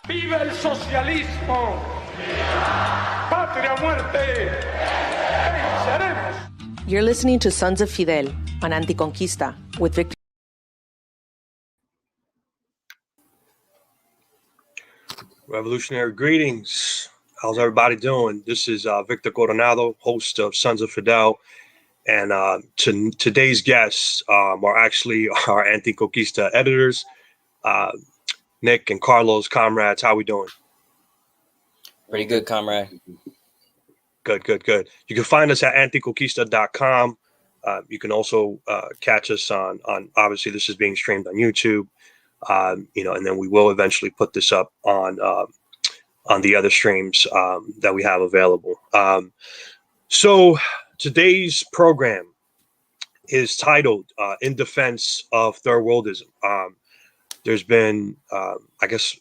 ¡Viva el socialismo! ¡Patria muerte! ¡Venceremos! You're listening to Sons of Fidel on Anticonquista with Victor. Revolutionary greetings. How's everybody doing? This is Victor Coronado, host of Sons of Fidel. And today's guests are actually our Anticonquista editors, Nick and Carlos, comrades. How we doing? Pretty good, comrade. Good. You can find us at anticonquista.com. You can also catch us on obviously this is being streamed on YouTube, and then we will eventually put this up on the other streams that we have available. So today's program is titled "In Defense of Third Worldism." There's been, I guess,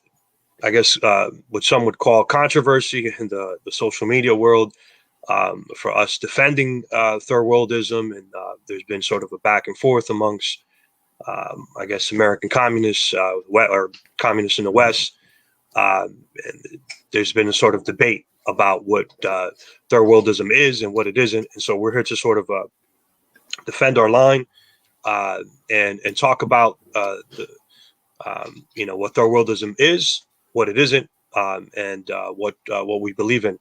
what some would call controversy in the social media world for us defending third worldism, and there's been sort of a back and forth amongst, I guess, American communists or communists in the West. And there's been a sort of debate about what third worldism is and what it isn't, and so we're here to sort of defend our line and talk about what third worldism is, what it isn't, and what we believe in.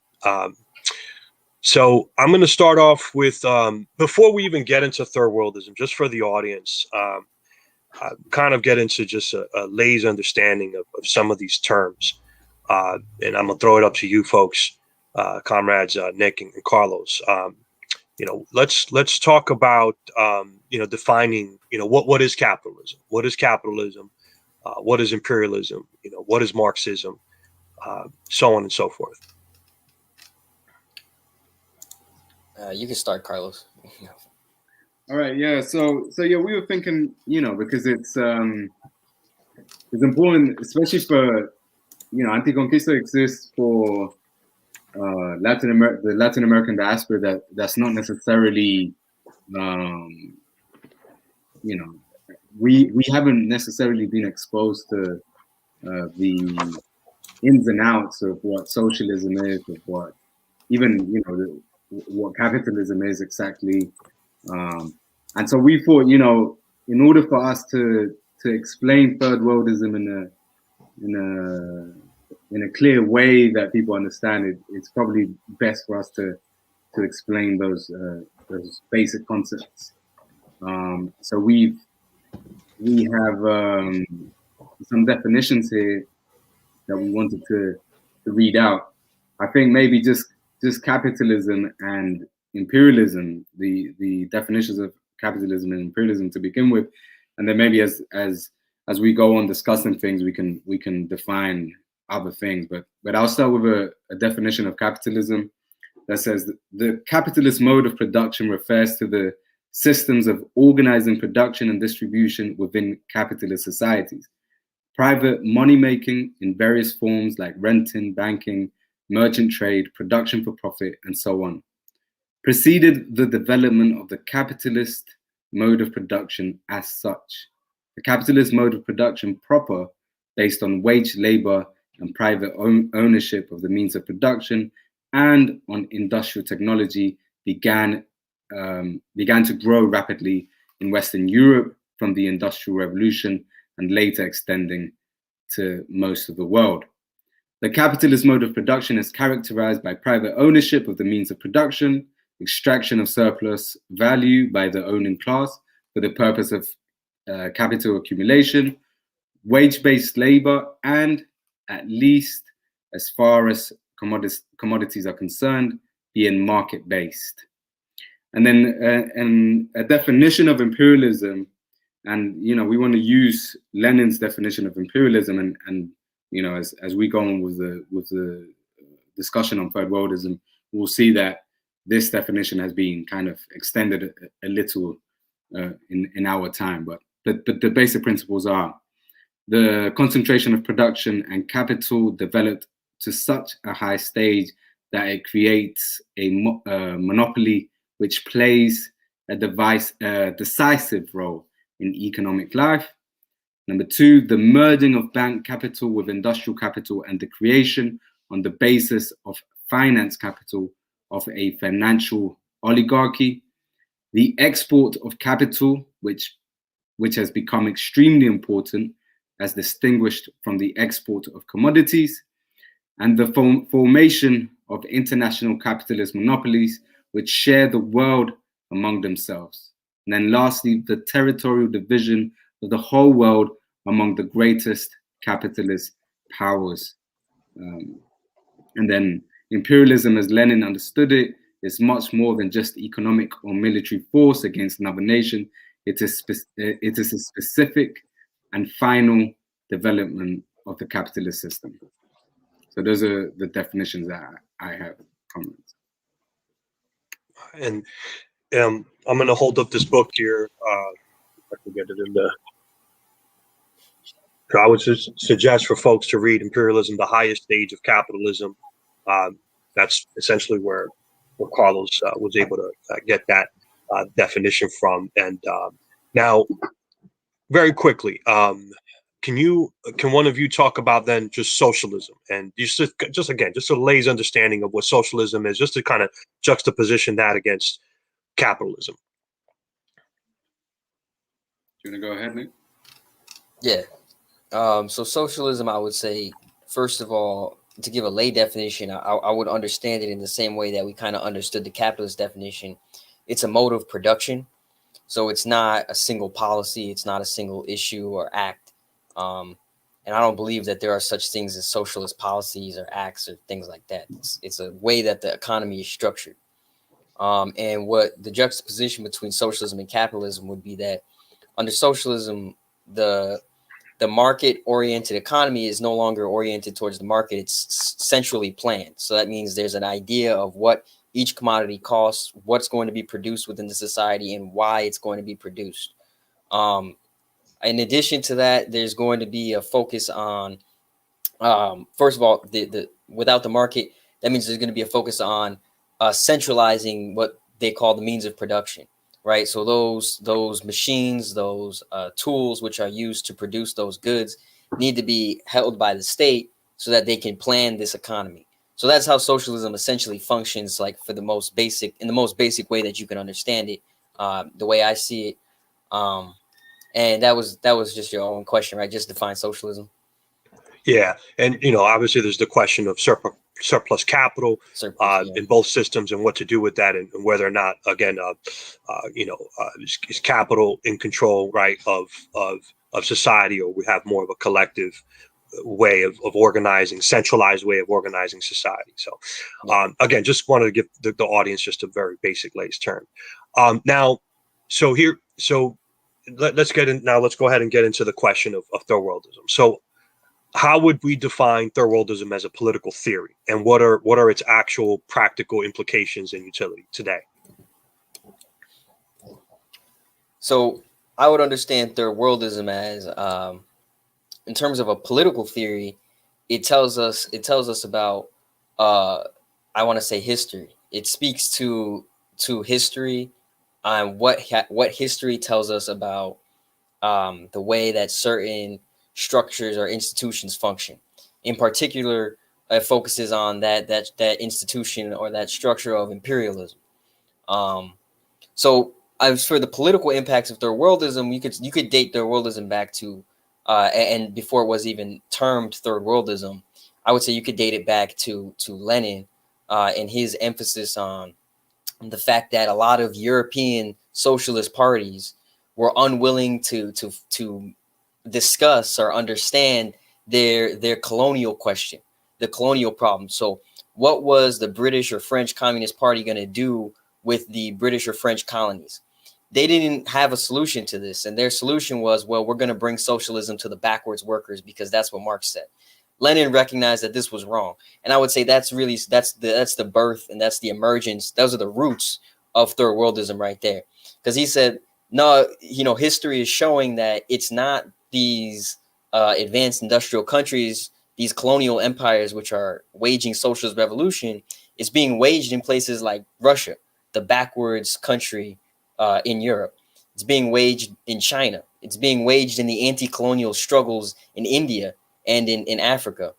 So I'm going to start off with, before we even get into third worldism, just for the audience, kind of get into just a lazy understanding of some of these terms. And I'm going to throw it up to you folks, comrades, Nick and Carlos. Let's talk about, defining, what is capitalism? What is capitalism? What is imperialism? What is Marxism? So on and so forth. You can start, Carlos. All right, yeah. So we were thinking, because it's important, especially for, Anticonquista exists for the Latin American diaspora that's not necessarily, we haven't necessarily been exposed to the ins and outs of what socialism is, of what even what capitalism is exactly, and so we thought, in order for us to explain third worldism in a clear way that people understand it, it's probably best for us to explain those basic concepts. So we have some definitions here that we wanted to read out. I think maybe just capitalism and imperialism, the definitions of capitalism and imperialism to begin with, and then maybe as we go on discussing things, we can define other things. But I'll start with a definition of capitalism that says the capitalist mode of production refers to the systems of organizing production and distribution within capitalist societies. Private money-making in various forms like renting, banking, merchant trade, production for profit, and so on, preceded the development of the capitalist mode of production as such. The capitalist mode of production proper, based on wage labor and private ownership of the means of production and on industrial technology, began to grow rapidly in Western Europe from the Industrial Revolution and later extending to most of the world. The capitalist mode of production is characterized by private ownership of the means of production, extraction of surplus value by the owning class for the purpose of capital accumulation, wage-based labor, and, at least as far as commodities are concerned, being market-based. And then a definition of imperialism, and we want to use Lenin's definition of imperialism, and as we go on with the discussion on third worldism, we'll see that this definition has been kind of extended a little in our time, but the basic principles are: the concentration of production and capital developed to such a high stage that it creates a monopoly which plays a decisive role in economic life. Number two, the merging of bank capital with industrial capital and the creation on the basis of finance capital of a financial oligarchy. The export of capital, which has become extremely important as distinguished from the export of commodities, and the formation of international capitalist monopolies which share the world among themselves. And then lastly, the territorial division of the whole world among the greatest capitalist powers. And then imperialism, as Lenin understood it, is much more than just economic or military force against another nation. It is a specific and final development of the capitalist system. So those are the definitions that I have comments. And I'm going to hold up this book here. I can get it in the. So I would suggest for folks to read Imperialism, the Highest Stage of Capitalism. That's essentially where Carlos was able to get that definition from. And now, very quickly, can one of you talk about then just socialism and just a lazy understanding of what socialism is, just to kind of juxtaposition that against capitalism? Do you want to go ahead, Nick? Yeah. So socialism, I would say, first of all, to give a lay definition, I would understand it in the same way that we kind of understood the capitalist definition. It's a mode of production. So it's not a single policy. It's not a single issue or act. And I don't believe that there are such things as socialist policies or acts or things like that. It's a way that the economy is structured. And what the juxtaposition between socialism and capitalism would be that under socialism, the market-oriented economy is no longer oriented towards the market. It's centrally planned. So that means there's an idea of what each commodity costs, what's going to be produced within the society, and why it's going to be produced. In addition to that, there's going to be a focus on, first of all, without the market, that means there's going to be a focus on centralizing what they call the means of production. Right. So those machines, those tools which are used to produce those goods need to be held by the state so that they can plan this economy. So that's how socialism essentially functions, like in the most basic way that you can understand it, the way I see it. And that was just your own question, right? Just define socialism. Yeah. And, obviously there's the question of surplus capital in both systems and what to do with that, and whether or not, again, is capital in control, right, of society, or we have more of a collective way of organizing, centralized way of organizing society. So again, just wanted to give the audience just a very basic lay's term. Now, let's go ahead and get into the question of third worldism. So how would we define third worldism as a political theory, and what are its actual practical implications and utility today? So I would understand third worldism as, in terms of a political theory, it tells us about, I want to say, history. It speaks to history, what history tells us about the way that certain structures or institutions function. In particular, it focuses on that institution or that structure of imperialism. So as for the political impacts of third worldism, you could date third worldism back to and before it was even termed third worldism, I would say you could date it back to Lenin and his emphasis on the fact that a lot of European socialist parties were unwilling to discuss or understand their colonial question, the colonial problem. So what was the British or French Communist Party going to do with the British or French colonies? They didn't have a solution to this. And their solution was, well, we're going to bring socialism to the backwards workers, because that's what Marx said. Lenin recognized that this was wrong. And I would say that's the birth, and that's the emergence. Those are the roots of third worldism right there. Because he said, no, history is showing that it's not these advanced industrial countries, these colonial empires, which are waging socialist revolution. It's being waged in places like Russia, the backwards country in Europe. It's being waged in China. It's being waged in the anti-colonial struggles in India and in Africa.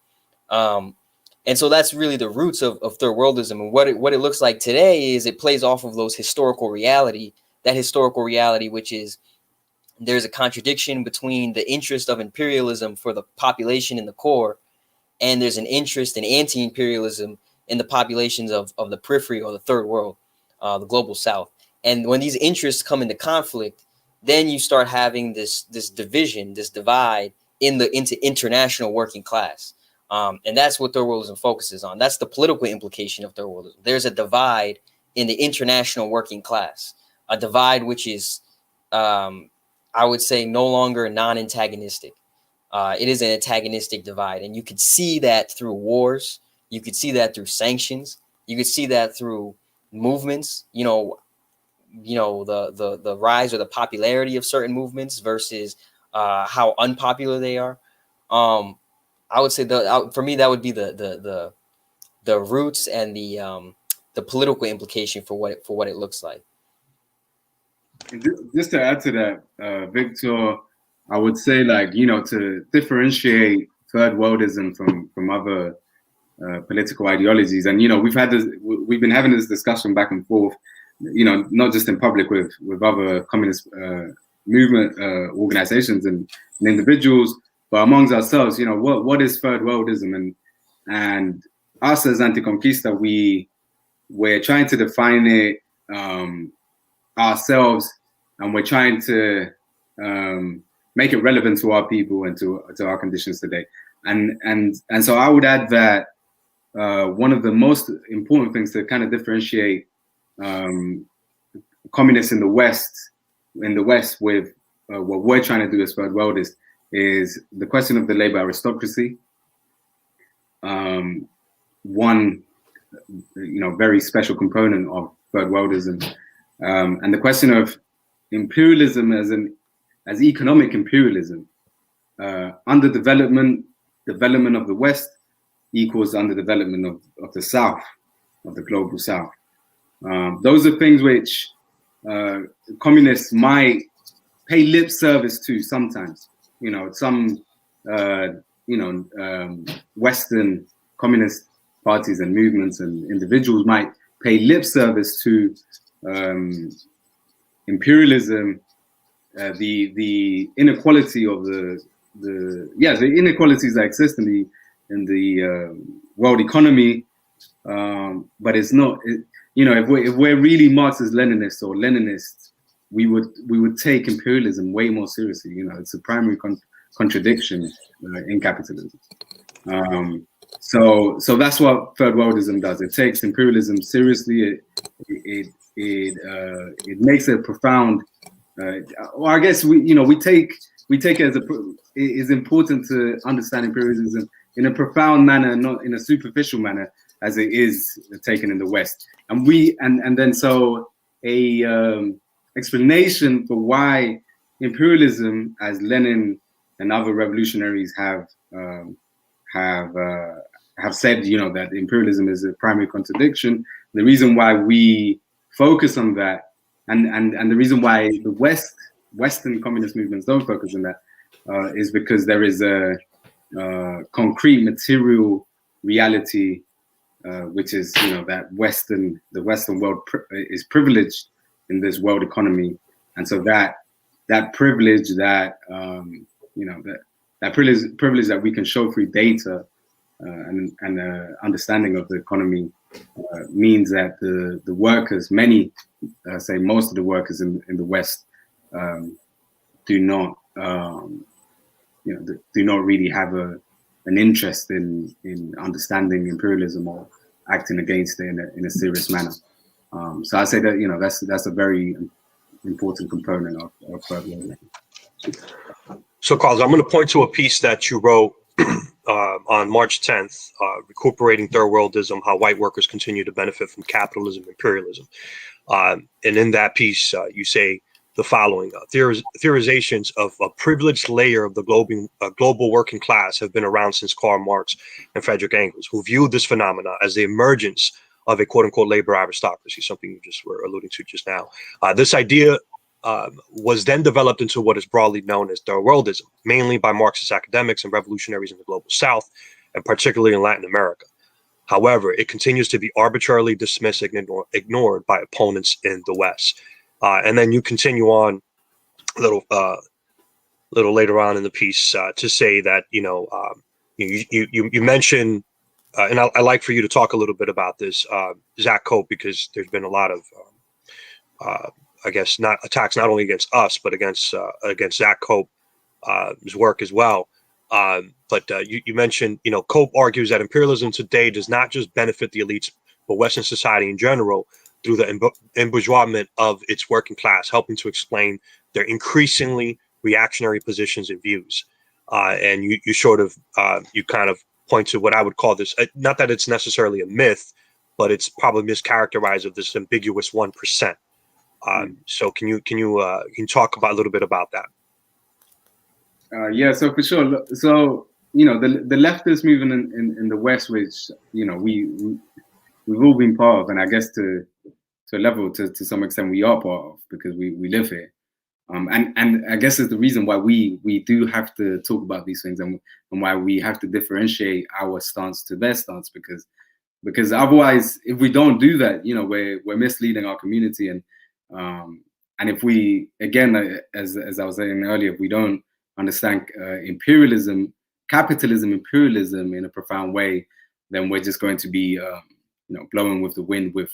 And so that's really the roots of third worldism. And what it looks like today is it plays off of those historical reality, which is there's a contradiction between the interest of imperialism for the population in the core, and there's an interest in anti-imperialism in the populations of the periphery or the third world, the global south. And when these interests come into conflict, then you start having this division, this divide into international working class. And that's what third worldism focuses on. That's the political implication of third worldism. There's a divide in the international working class, a divide which is, I would say, no longer non-antagonistic. It is an antagonistic divide. And you could see that through wars. You could see that through sanctions. You could see that through movements, the rise or the popularity of certain movements versus how unpopular they are. I would say for me that would be the roots and the political implication for what it looks like. And just to add to that, Victor, I would say, like, to differentiate third worldism from other political ideologies, and we've been having this discussion back and forth, not just in public with other communist movement organizations and individuals, but amongst ourselves. What is third worldism? And us as anti-conquista, we're trying to define it ourselves, and we're trying to make it relevant to our people and to our conditions today. And so I would add that one of the most important things to kind of differentiate communists in the West with what we're trying to do as third worldist is the question of the labor aristocracy. One very special component of third worldism, and the question of imperialism as economic imperialism. Development of the West equals underdevelopment of the South, of the global South. Those are things which communists might pay lip service to sometimes. Some Western communist parties and movements and individuals might pay lip service to imperialism, the inequality of the inequalities that exist in the world economy, but it's not. If we're really Marxist-Leninists or Leninists, we would take imperialism way more seriously. It's a primary contradiction in capitalism. So that's what third worldism does. It takes imperialism seriously. It makes a profound. I guess we take it as it's important to understand imperialism in a profound manner, not in a superficial manner, as it is taken in the West. And then explanation for why imperialism, as Lenin and other revolutionaries have said, that imperialism is a primary contradiction. The reason why we focus on that, and the reason why the Western communist movements don't focus on that, is because there is a concrete material reality, which is that the Western world is privileged in this world economy, and so that privilege, that privilege that we can show through data and understanding of the economy, means that the workers, say most of the workers in the West, do not really have an interest in understanding imperialism or acting against it in a serious manner. So I say that that's a very important component of third worldism. So, Carlos, I'm going to point to a piece that you wrote on March 10th, recuperating third worldism, how white workers continue to benefit from capitalism and imperialism. And in that piece, you say the following: theorizations of a privileged layer of the global working class have been around since Karl Marx and Friedrich Engels, who viewed this phenomena as the emergence of a quote unquote labor aristocracy, something you just were alluding to just now. This idea was then developed into what is broadly known as Third Worldism, mainly by Marxist academics and revolutionaries in the global South, and particularly in Latin America. However, it continues to be arbitrarily dismissed and ignored by opponents in the West. And then you continue on a little later on in the piece to say that, you mentioned, and I'd like for you to talk a little bit about this, Zach Cope, because there's been a lot of, I guess, not attacks not only against us, but against Zach Cope, his work as well. But you mentioned, Cope argues that imperialism today does not just benefit the elites, but Western society in general through the embourgeoisement of its working class, helping to explain their increasingly reactionary positions and views. And you sort of, you kind of point to what I would call this, not that it's necessarily a myth, but it's probably mischaracterized of this ambiguous 1%. So can you talk about a little bit about that? Yeah, so for sure. So, the leftist movement in the West, which, we've all been part of, and I guess to a level, to some extent, we are part of, because we live here. And I guess it's the reason why we do have to talk about these things, and why we have to differentiate our stance to their stance, because otherwise, if we don't do that, we're misleading our community, and if we, again, as I was saying earlier, if we don't understand capitalism, imperialism in a profound way, then we're just going to be, blowing with the wind with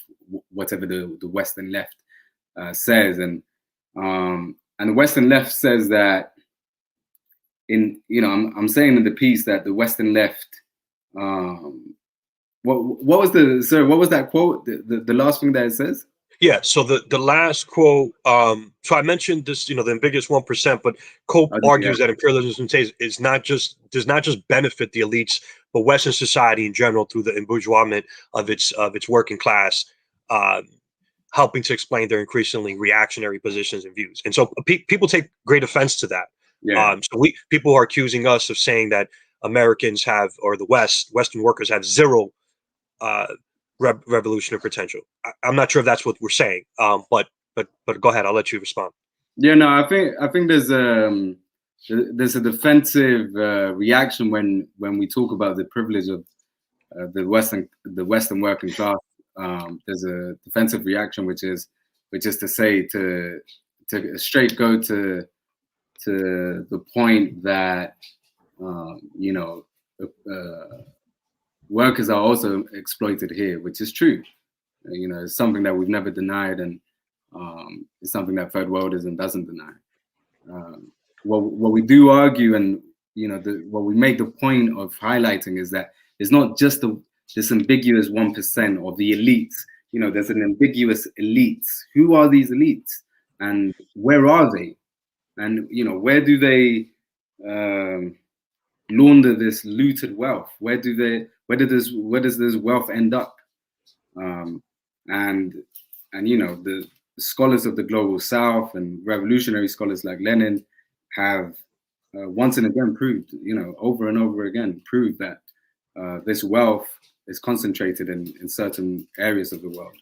whatever the Western left says, and the Western left says that I'm saying in the piece that the Western left. What was that quote? The last thing that it says? Yeah, so the last quote, so I mentioned this, the ambiguous 1%, but Cope argues that imperialism does not just benefit the elites, but Western society in general through the embourgeoisement of its working class, helping to explain their increasingly reactionary positions and views. And so people take great offense to that. Yeah. So people are accusing us of saying that Americans have, or the Western workers have zero revolutionary potential. I'm not sure if that's what we're saying, but go ahead. I'll let you respond. Yeah, no, I think there's a defensive reaction when we talk about the privilege of the Western working class. There's a defensive reaction, which is to say to straight go to the point that workers are also exploited here, which is true. It's something that we've never denied, and it's something that Third Worldism doesn't deny. What we do argue, and what we make the point of highlighting, is that it's not just this ambiguous 1% of the elites. There's an ambiguous elites. Who are these elites, and where are they? And where do they launder this looted wealth? Where does this wealth end up? And the scholars of the global South and revolutionary scholars like Lenin have once and again proved, over and over again, proved that this wealth is concentrated in certain areas of the world.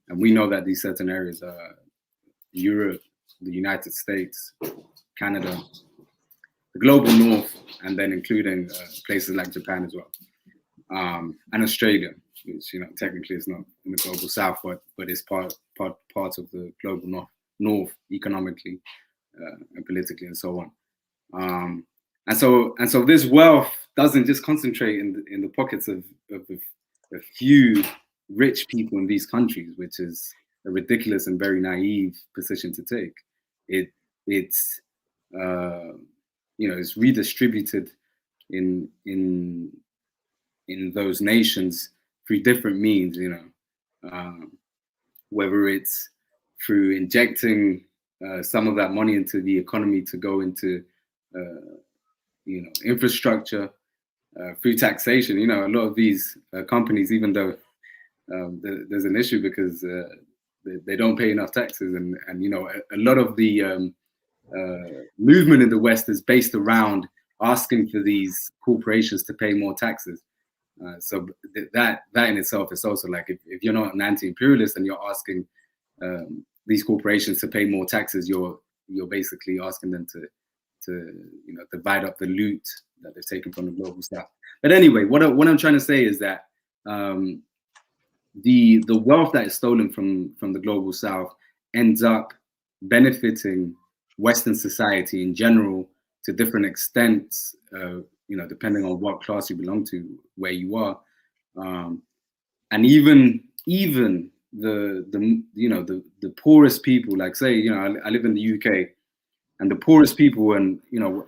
And we know that these certain areas are Europe, the United States, Canada, the global North, and then including places like Japan as well, and Australia, which technically is not in the global South, but is part of the global North economically and politically and so on. And so this wealth doesn't just concentrate in the pockets of a few rich people in these countries, which is a ridiculous and very naive position to take. It's redistributed in those nations through different means, whether it's through injecting some of that money into the economy to go into infrastructure, through taxation. A lot of these companies, even though there's an issue because they don't pay enough taxes, and a lot of the movement in the West is based around asking for these corporations to pay more taxes. So that in itself is also like, if you're not an anti-imperialist and you're asking these corporations to pay more taxes, you're basically asking them to divide up the loot that they've taken from the global south. But anyway, what I'm trying to say is that the wealth that is stolen from the global south ends up benefiting Western society in general to different extents, depending on what class you belong to, where you are, and even the poorest people, like say, I live in the UK, and the poorest people, and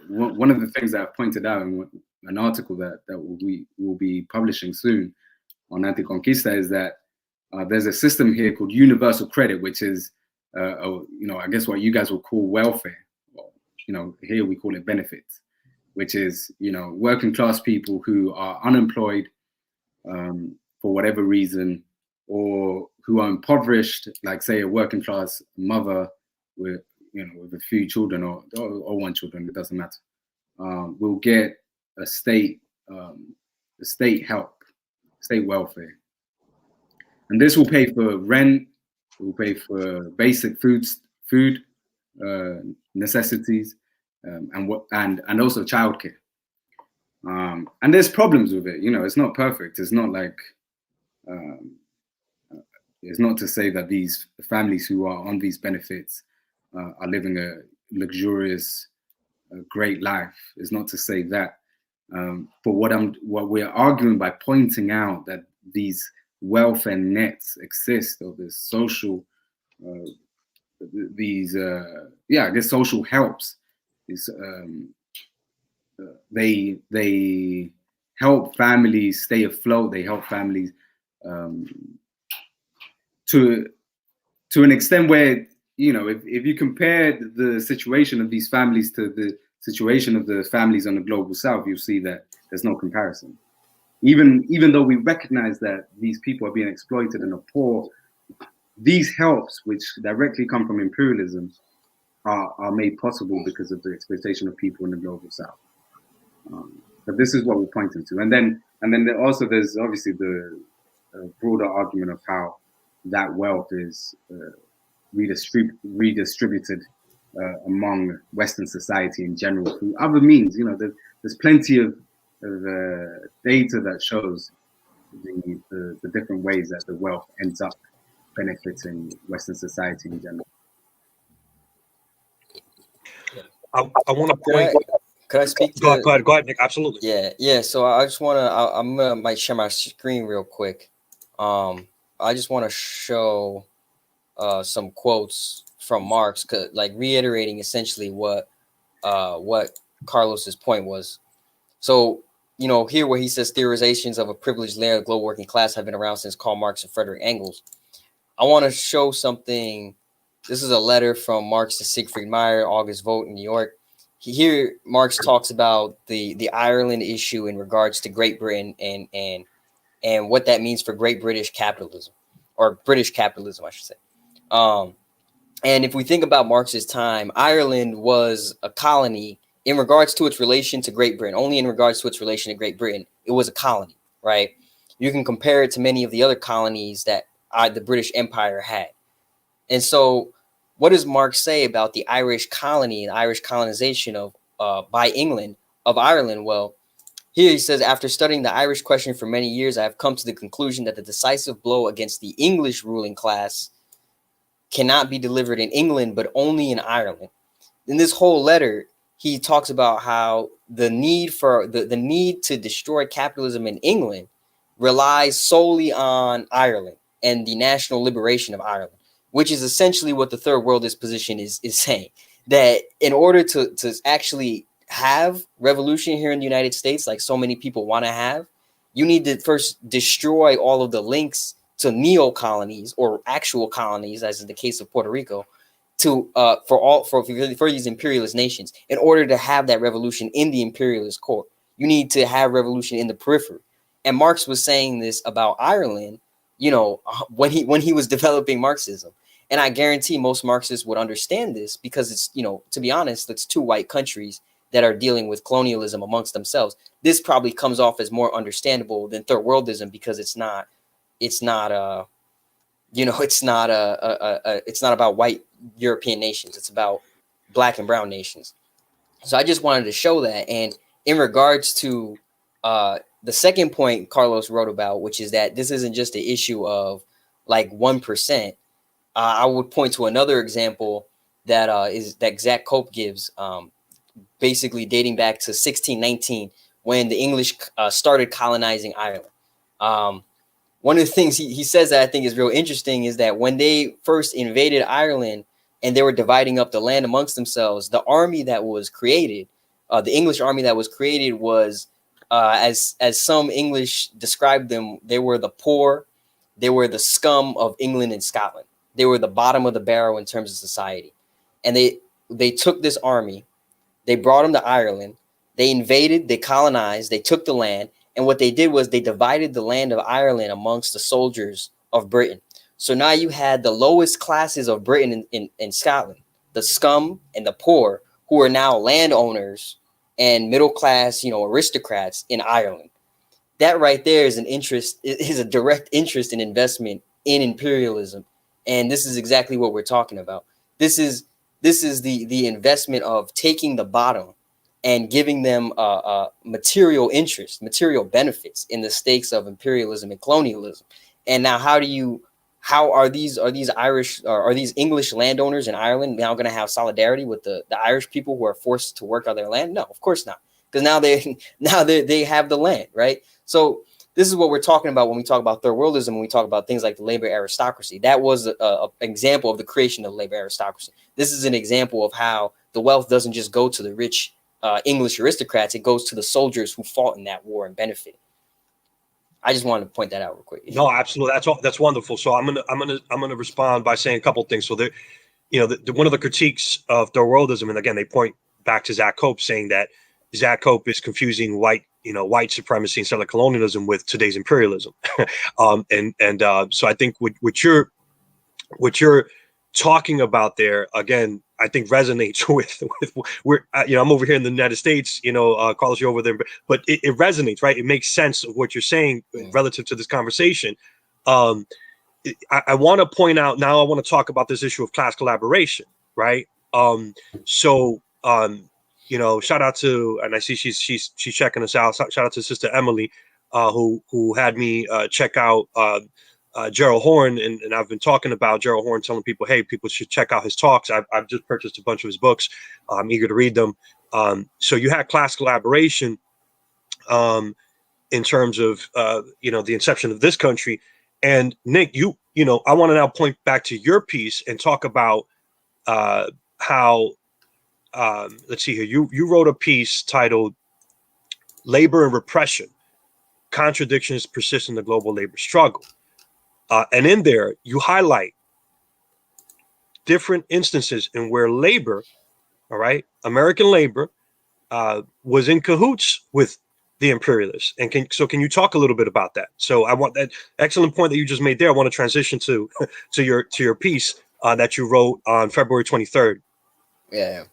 one of the things that I've pointed out in an article that will be publishing soon on Anticonquista is that there's a system here called universal credit, which is I guess what you guys will call welfare. Here we call it benefits, which is working class people who are unemployed for whatever reason, or who are impoverished, like say a working class mother with a few children or one children, it doesn't matter, will get a state help, state welfare. And this will pay for rent, it will pay for basic food necessities, and also childcare. And there's problems with it. It's not perfect. It's not like it's not to say that these families who are on these benefits are living a luxurious, great life. It's not to say that. But what we're arguing by pointing out that these welfare nets exist, or this social, I guess social helps, is they help families stay afloat. They help families to an extent where, if you compare the situation of these families to the situation of the families on the global south, you'll see that there's no comparison. Even though we recognize that these people are being exploited and are poor, these helps, which directly come from imperialism, are made possible because of the exploitation of people in the global south. But this is what we're pointing to. And then also there's obviously the broader argument of how that wealth is redistributed among Western society in general through other means. There's plenty of data that shows the different ways that the wealth ends up benefiting Western society in general. I want to point. Could I speak? Go ahead, Nick. Absolutely. Yeah. So I just want to. Might share my screen real quick. I just want to show some quotes from Marx, like reiterating essentially what Carlos's point was. So here where he says theorizations of a privileged layer of the global working class have been around since Karl Marx and Frederick Engels. I want to show something. This is a letter from Marx to Siegfried Meyer, August vote in New York. Here, Marx talks about the Ireland issue in regards to Great Britain and what that means for Great British capitalism, or British capitalism, I should say. And if we think about Marx's time, Ireland was a colony in regards to its relation to Great Britain. Only in regards to its relation to Great Britain, it was a colony, right? You can compare it to many of the other colonies that the British Empire had. And so what does Marx say about the Irish colony and Irish colonization of by England of Ireland? Well, here he says, after studying the Irish question for many years, I have come to the conclusion that the decisive blow against the English ruling class cannot be delivered in England, but only in Ireland. In this whole letter, he talks about how the need for the need to destroy capitalism in England relies solely on Ireland and the national liberation of Ireland, which is essentially what the Third Worldist position is saying, that in order to actually have revolution here in the United States, like so many people want to have, you need to first destroy all of the links to neo-colonies or actual colonies, as in the case of Puerto Rico, to for these imperialist nations. In order to have that revolution in the imperialist core, you need to have revolution in the periphery. And Marx was saying this about Ireland, when he was developing Marxism. And I guarantee most Marxists would understand this because it's, to be honest, it's two white countries that are dealing with colonialism amongst themselves. This probably comes off as more understandable than third worldism, because it's not it's not about white European nations. It's about black and brown nations. So I just wanted to show that. And in regards to the second point Carlos wrote about, which is that this isn't just an issue of like 1%. I would point to another example that Zach Cope gives, basically dating back to 1619, when the English started colonizing Ireland. One of the things he says that I think is real interesting is that when they first invaded Ireland and they were dividing up the land amongst themselves, the army that was created, the English army that was created, was as some English described them, they were the poor, they were the scum of England and Scotland. They were the bottom of the barrel in terms of society. And they took this army, they brought them to Ireland, they invaded, they colonized, they took the land. And what they did was they divided the land of Ireland amongst the soldiers of Britain. So now you had the lowest classes of Britain in Scotland, the scum and the poor, who are now landowners and middle class, aristocrats in Ireland. That right there is a direct interest in investment in imperialism. And this is exactly what we're talking about. This is the investment of taking the bottom and giving them material interest, material benefits in the stakes of imperialism and colonialism. And now, how are these English landowners in Ireland now going to have solidarity with the Irish people who are forced to work on their land? No, of course not, because now they have the land, right? So this is what we're talking about when we talk about third worldism, when we talk about things like the labor aristocracy. That was an example of the creation of the labor aristocracy. This is an example of how the wealth doesn't just go to the rich English aristocrats; it goes to the soldiers who fought in that war and benefited. I just wanted to point that out real quick. No, absolutely. That's wonderful. So I'm gonna respond by saying a couple of things. So one of the critiques of third worldism, and again, they point back to Zach Cope, saying that Zach Cope is confusing white supremacy and settler colonialism with today's imperialism. So I think what you're talking about there, again, I think resonates with I'm over here in the United States, Carlos, you're over there, but it resonates, right? It makes sense of what you're saying relative to this conversation. I want to point out now, I want to talk about this issue of class collaboration, right? Shout out to, and I see she's checking us out. Shout out to Sister Emily, who had me check out Gerald Horne, and I've been talking about Gerald Horne, telling people, hey, people should check out his talks. I've just purchased a bunch of his books. I'm eager to read them. So you had class collaboration in terms of the inception of this country. And Nick, I want to now point back to your piece and talk about how let's see here. You wrote a piece titled "Labor and Repression: Contradictions Persist in the Global Labor Struggle." And in there, you highlight different instances in where labor, all right, American labor, was in cahoots with the imperialists. And can you talk a little bit about that? So I want that excellent point that you just made there. I want to transition to your piece that you wrote on February 23rd. Yeah.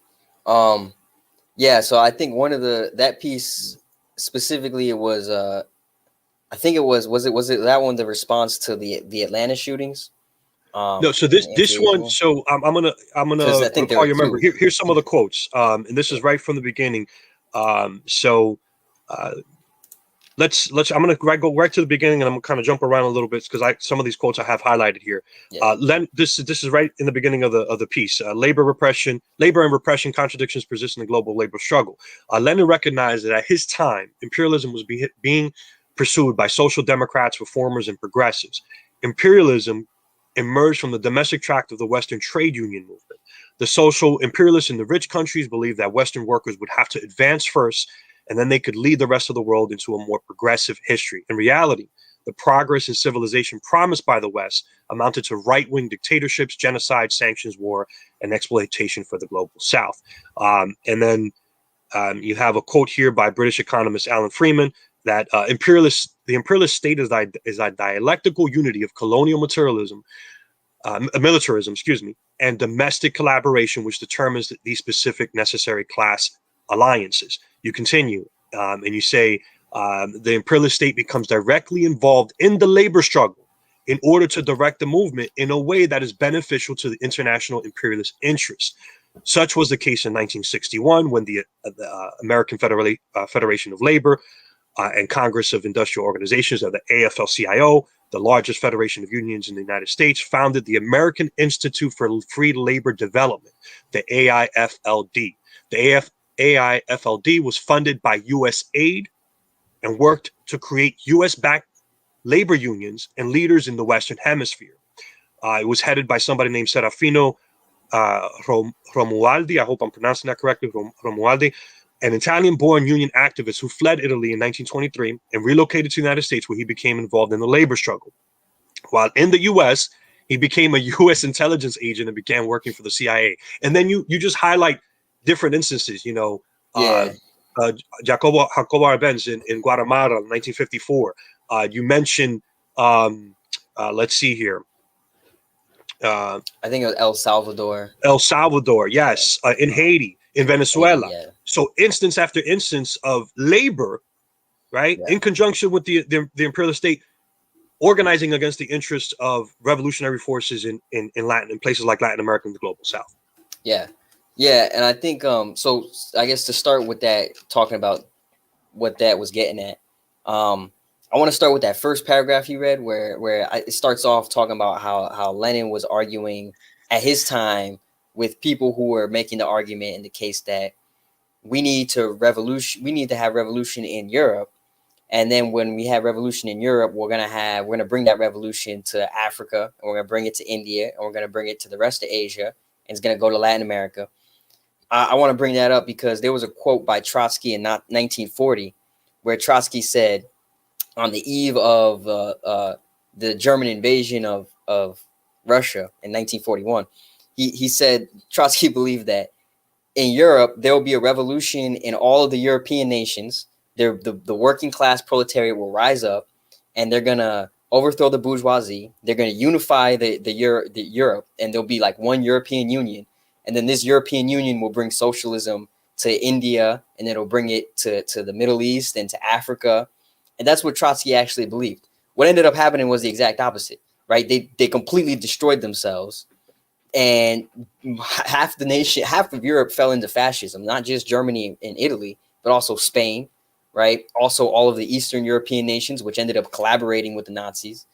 So I think one of that piece specifically, it was I think it was it that one, the response to the Atlanta shootings? No, so this one. So I'm gonna call you. Remember, here's some of the quotes, and this is right from the beginning. Let's I'm gonna go right to the beginning, and I'm gonna kind of jump around a little bit because some of these quotes I have highlighted here. Yeah. This is right in the beginning of the piece. Labor and repression, contradictions persist in the global labor struggle. Lenin recognized that at his time, imperialism was being pursued by social democrats, reformers, and progressives. Imperialism emerged from the domestic tract of the Western trade union movement. The social imperialists in the rich countries believed that Western workers would have to advance first, and then they could lead the rest of the world into a more progressive history. In reality, the progress and civilization promised by the West amounted to right-wing dictatorships, genocide, sanctions, war, and exploitation for the global South. And then you have a quote here by British economist Alan Freeman that the imperialist state is a dialectical unity of colonial militarism, and domestic collaboration, which determines the specific necessary class alliances. You continue and you say the imperialist state becomes directly involved in the labor struggle in order to direct the movement in a way that is beneficial to the international imperialist interests. Such was the case in 1961 when the American Federation of Labor and Congress of Industrial Organizations, of the AFLCIO, the largest federation of unions in the United States, founded the American Institute for Free Labor Development, the AIFLD. The AIFLD was funded by U.S. aid and worked to create U.S.-backed labor unions and leaders in the Western Hemisphere. It was headed by somebody named Serafino Romualdi. I hope I'm pronouncing that correctly, Romualdi, an Italian-born union activist who fled Italy in 1923 and relocated to the United States, where he became involved in the labor struggle. While in the U.S., he became a U.S. intelligence agent and began working for the CIA. And then you just highlight different instances, Jacobo Arbenz in Guatemala in 1954. You mentioned, let's see here. I think it was El Salvador. El Salvador, yes. In Haiti, in Venezuela. Yeah. So instance after instance of labor, right, in conjunction with the imperialist state, organizing against the interests of revolutionary forces in places like Latin America and the global South. Yeah, and I think so. I guess to start with that, talking about what that was getting at, I want to start with that first paragraph you read, where it starts off talking about how Lenin was arguing at his time with people who were making the argument in the case that we need to have revolution in Europe, and then when we have revolution in Europe, we're gonna bring that revolution to Africa, and we're gonna bring it to India, and we're gonna bring it to the rest of Asia, and it's gonna go to Latin America. I want to bring that up because there was a quote by Trotsky in 1940 where Trotsky said, on the eve of the German invasion of Russia in 1941, he said Trotsky believed that in Europe there will be a revolution in all of the European nations. The working class proletariat will rise up, and they're gonna overthrow the bourgeoisie. They're gonna unify the Europe, and there'll be like one European Union. And then this European Union will bring socialism to India, and it'll bring it to the Middle East and to Africa. And that's what Trotsky actually believed. What ended up happening was the exact opposite, right? They completely destroyed themselves, and half of Europe fell into fascism, not just Germany and Italy, but also Spain, right? Also all of the Eastern European nations, which ended up collaborating with the Nazis.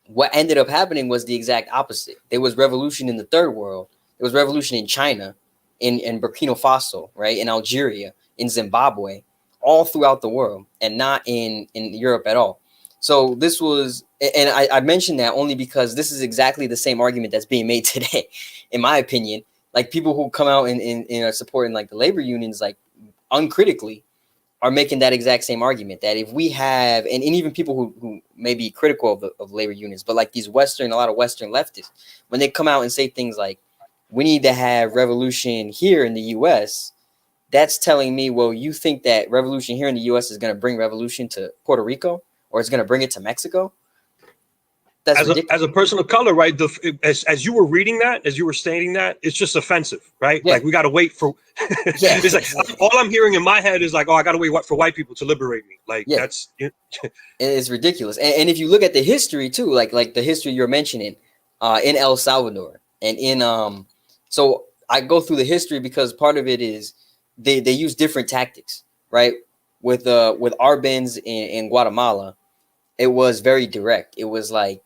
What ended up happening was the exact opposite. There was revolution in the third world. There was revolution in China, in Burkina Faso, right? In Algeria, in Zimbabwe, all throughout the world, and not in Europe at all. So this was, and I mentioned that only because this is exactly the same argument that's being made today, in my opinion. Like people who come out and are supporting like the labor unions, like uncritically, are making that exact same argument that if we have, and even people who may be critical of labor unions, but like a lot of Western leftists, when they come out and say things like, we need to have revolution here in the US, that's telling me, well, you think that revolution here in the US is going to bring revolution to Puerto Rico, or it's going to bring it to Mexico? That's ridiculous. As a person of color, right? As you were reading that, as you were stating that, it's just offensive, right? Yeah. Like we got to wait for. It's like all I'm hearing in my head is like, oh, I got to wait for white people to liberate me. Like that's. It's ridiculous, and if you look at the history too, like the history you're mentioning, in El Salvador and in so I go through the history because part of it is they use different tactics, right? With Arbenz in Guatemala, it was very direct. It was like,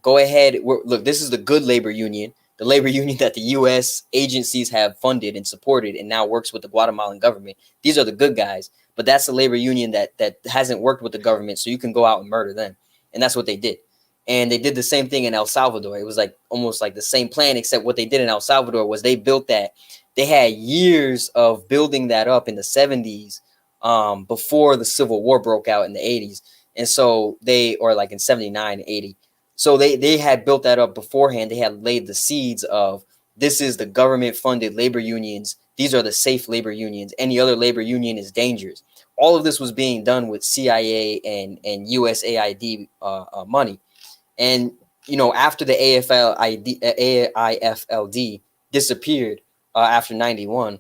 go ahead. Look, this is the good labor union, the labor union that the U.S. agencies have funded and supported and now works with the Guatemalan government. These are the good guys, but that's the labor union that hasn't worked with the government, so you can go out and murder them. And that's what they did. And they did the same thing in El Salvador. It was like almost like the same plan, except what they did in El Salvador was they built that. They had years of building that up in the 70s before the Civil War broke out in the 80s. And so or like in 79, 80. So they had built that up beforehand. They had laid the seeds of, this is the government funded labor unions. These are the safe labor unions. Any other labor union is dangerous. All of this was being done with CIA and USAID money. And, after the AFLD disappeared after 91,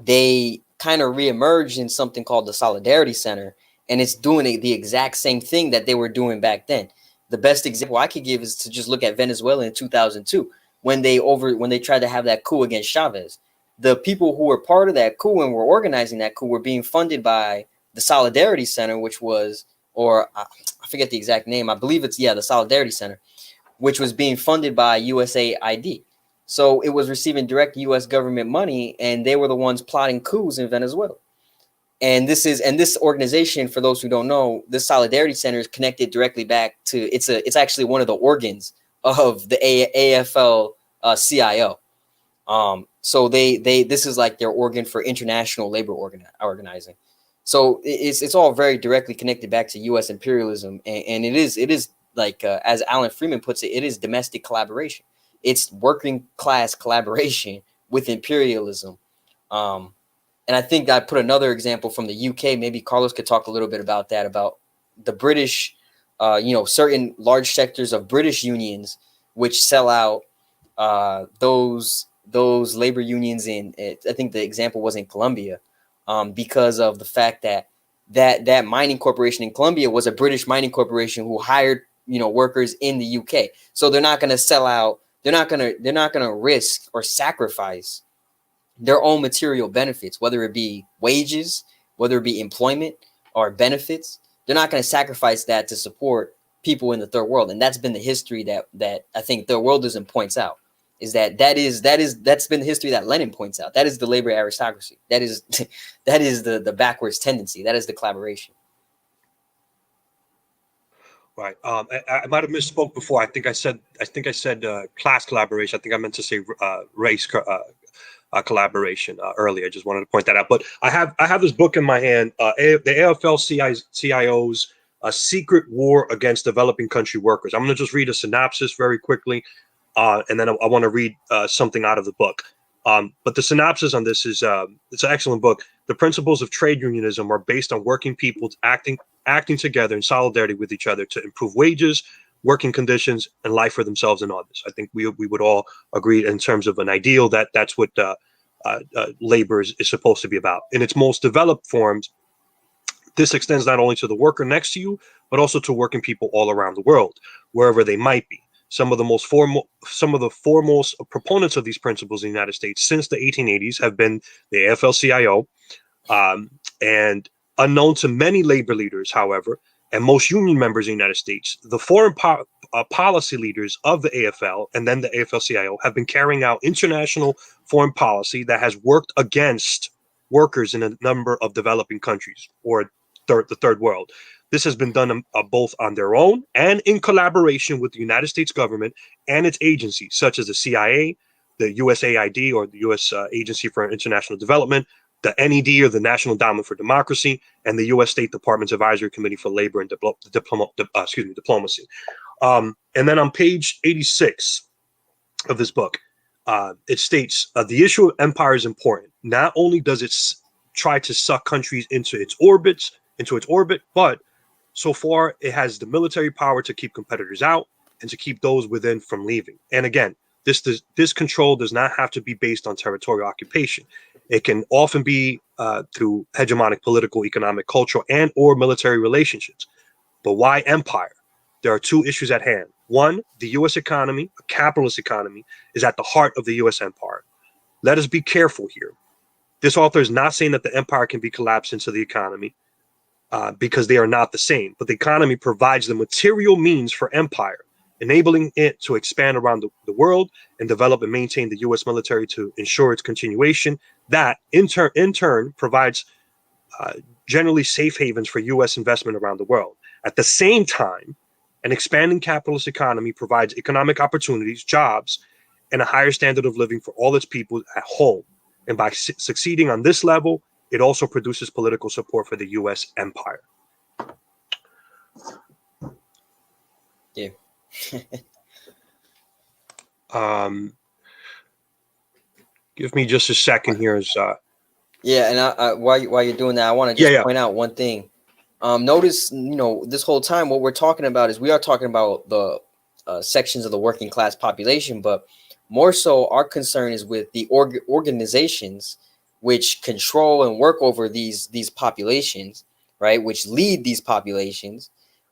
they kind of reemerged in something called the Solidarity Center, and it's doing the exact same thing that they were doing back then. The best example I could give is to just look at Venezuela in 2002 when they tried to have that coup against Chavez. The people who were part of that coup and were organizing that coup were being funded by the Solidarity Center, which was, or I forget the exact name. I believe it's, the Solidarity Center, which was being funded by USAID. So it was receiving direct U.S. government money, and they were the ones plotting coups in Venezuela. And this organization, for those who don't know, this Solidarity Center is connected directly back to, it's actually one of the organs of the AFL-CIO. So this is like their organ for international labor organizing. So it's all very directly connected back to U.S. imperialism, and it is like as Alan Freeman puts it, it is domestic collaboration. It's working class collaboration with imperialism. And I think I put another example from the UK. Maybe Carlos could talk a little bit about that, about the British, certain large sectors of British unions, which sell out those labor unions in, I think the example was in Colombia, because of the fact that mining corporation in Colombia was a British mining corporation who hired, workers in the UK. So they're not going to sell out. They're not going to risk or sacrifice their own material benefits, whether it be wages, whether it be employment or benefits. They're not going to sacrifice that to support people in the third world. And that's been the history that I think Third Worldism points out, is that's been the history that Lenin points out. That is the labor aristocracy. That is the backwards tendency. That is the collaboration. Right. I might have misspoke before. I think I said class collaboration. I think I meant to say race collaboration earlier. I just wanted to point that out. But I have this book in my hand, the AFL-CIOs, A Secret War Against Developing Country Workers. I'm going to just read a synopsis very quickly, and then I want to read something out of the book. But the synopsis on this is it's an excellent book. The principles of trade unionism are based on working people acting together in solidarity with each other to improve wages, working conditions, and life for themselves and others. I think we would all agree in terms of an ideal that's what labor is supposed to be about. In its most developed forms, this extends not only to the worker next to you, but also to working people all around the world, wherever they might be. Some of the foremost proponents of these principles in the United States since the 1880s have been the AFL-CIO, and unknown to many labor leaders, however, and most union members in the United States, the foreign policy leaders of the AFL and then the AFL-CIO have been carrying out international foreign policy that has worked against workers in a number of developing countries or the third world. This has been done both on their own and in collaboration with the United States government and its agencies, such as the CIA, the USAID, or the U.S. Agency for International Development, the NED, or the National Endowment for Democracy, and the U.S. State Department's Advisory Committee for Labor and Diplomacy. And then on page 86 of this book, it states, the issue of empire is important. Not only does it try to suck countries into its orbit, but so far it has the military power to keep competitors out and to keep those within from leaving. And again, this control does not have to be based on territorial occupation. It can often be through hegemonic political, economic, cultural, and or military relationships. But why empire? There are two issues at hand. One, the U.S. economy, a capitalist economy, is at the heart of the U.S. empire. Let us be careful here. This author is not saying that the empire can be collapsed into the economy, because they are not the same. But the economy provides the material means for empire, enabling it to expand around the world and develop and maintain the U.S. military to ensure its continuation. That, in turn, provides generally safe havens for U.S. investment around the world. At the same time, an expanding capitalist economy provides economic opportunities, jobs, and a higher standard of living for all its people at home. And by succeeding on this level, it also produces political support for the U.S. empire. Yeah. Give me just a second here. Yeah, and while you're doing that, I want to just point out one thing. Notice, this whole time what we're talking about is we are talking about the sections of the working class population, but more so our concern is with the organizations which control and work over these populations, right, which lead these populations,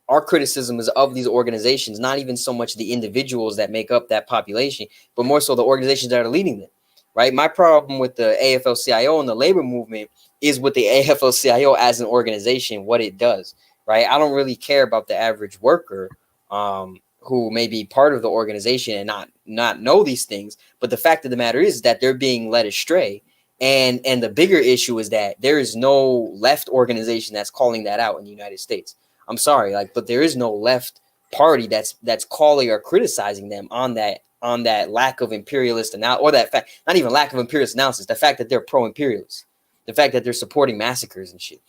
our criticism is of these organizations, not even so much the individuals that make up that population, but more so the organizations that are leading them, right? My problem with the AFL-CIO and the labor movement is with the AFL-CIO as an organization, what it does, right? I don't really care about the average worker who may be part of the organization and not know these things. But the fact of the matter is that they're being led astray. And the bigger issue is that there is no left organization that's calling that out in the United States. I'm sorry, but there is no left party that's calling or criticizing them on that lack of imperialist analysis, or that fact, not even lack of imperialist analysis, the fact that they're pro-imperialist, the fact that they're supporting massacres and shit.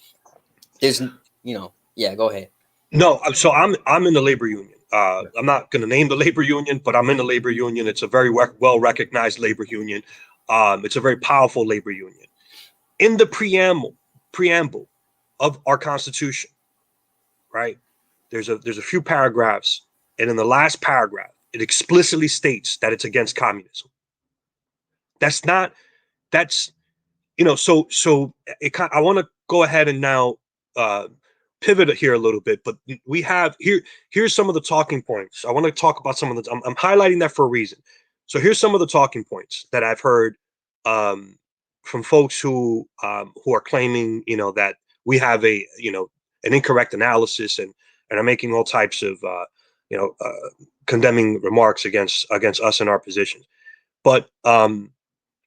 There's, yeah, go ahead. No, so I'm in the labor union. I'm not going to name the labor union, but I'm in the labor union. It's a very well recognized labor union. It's a very powerful labor union. In the preamble of our Constitution, right? There's a few paragraphs, and in the last paragraph, it explicitly states that it's against communism. So I want to go ahead and now pivot here a little bit, but we have here's some of the talking points. I want to talk about some of the, I'm highlighting that for a reason. So here's some of the talking points that I've heard from folks who are claiming, that we have an incorrect analysis and are making all types of, condemning remarks against us and our positions. But,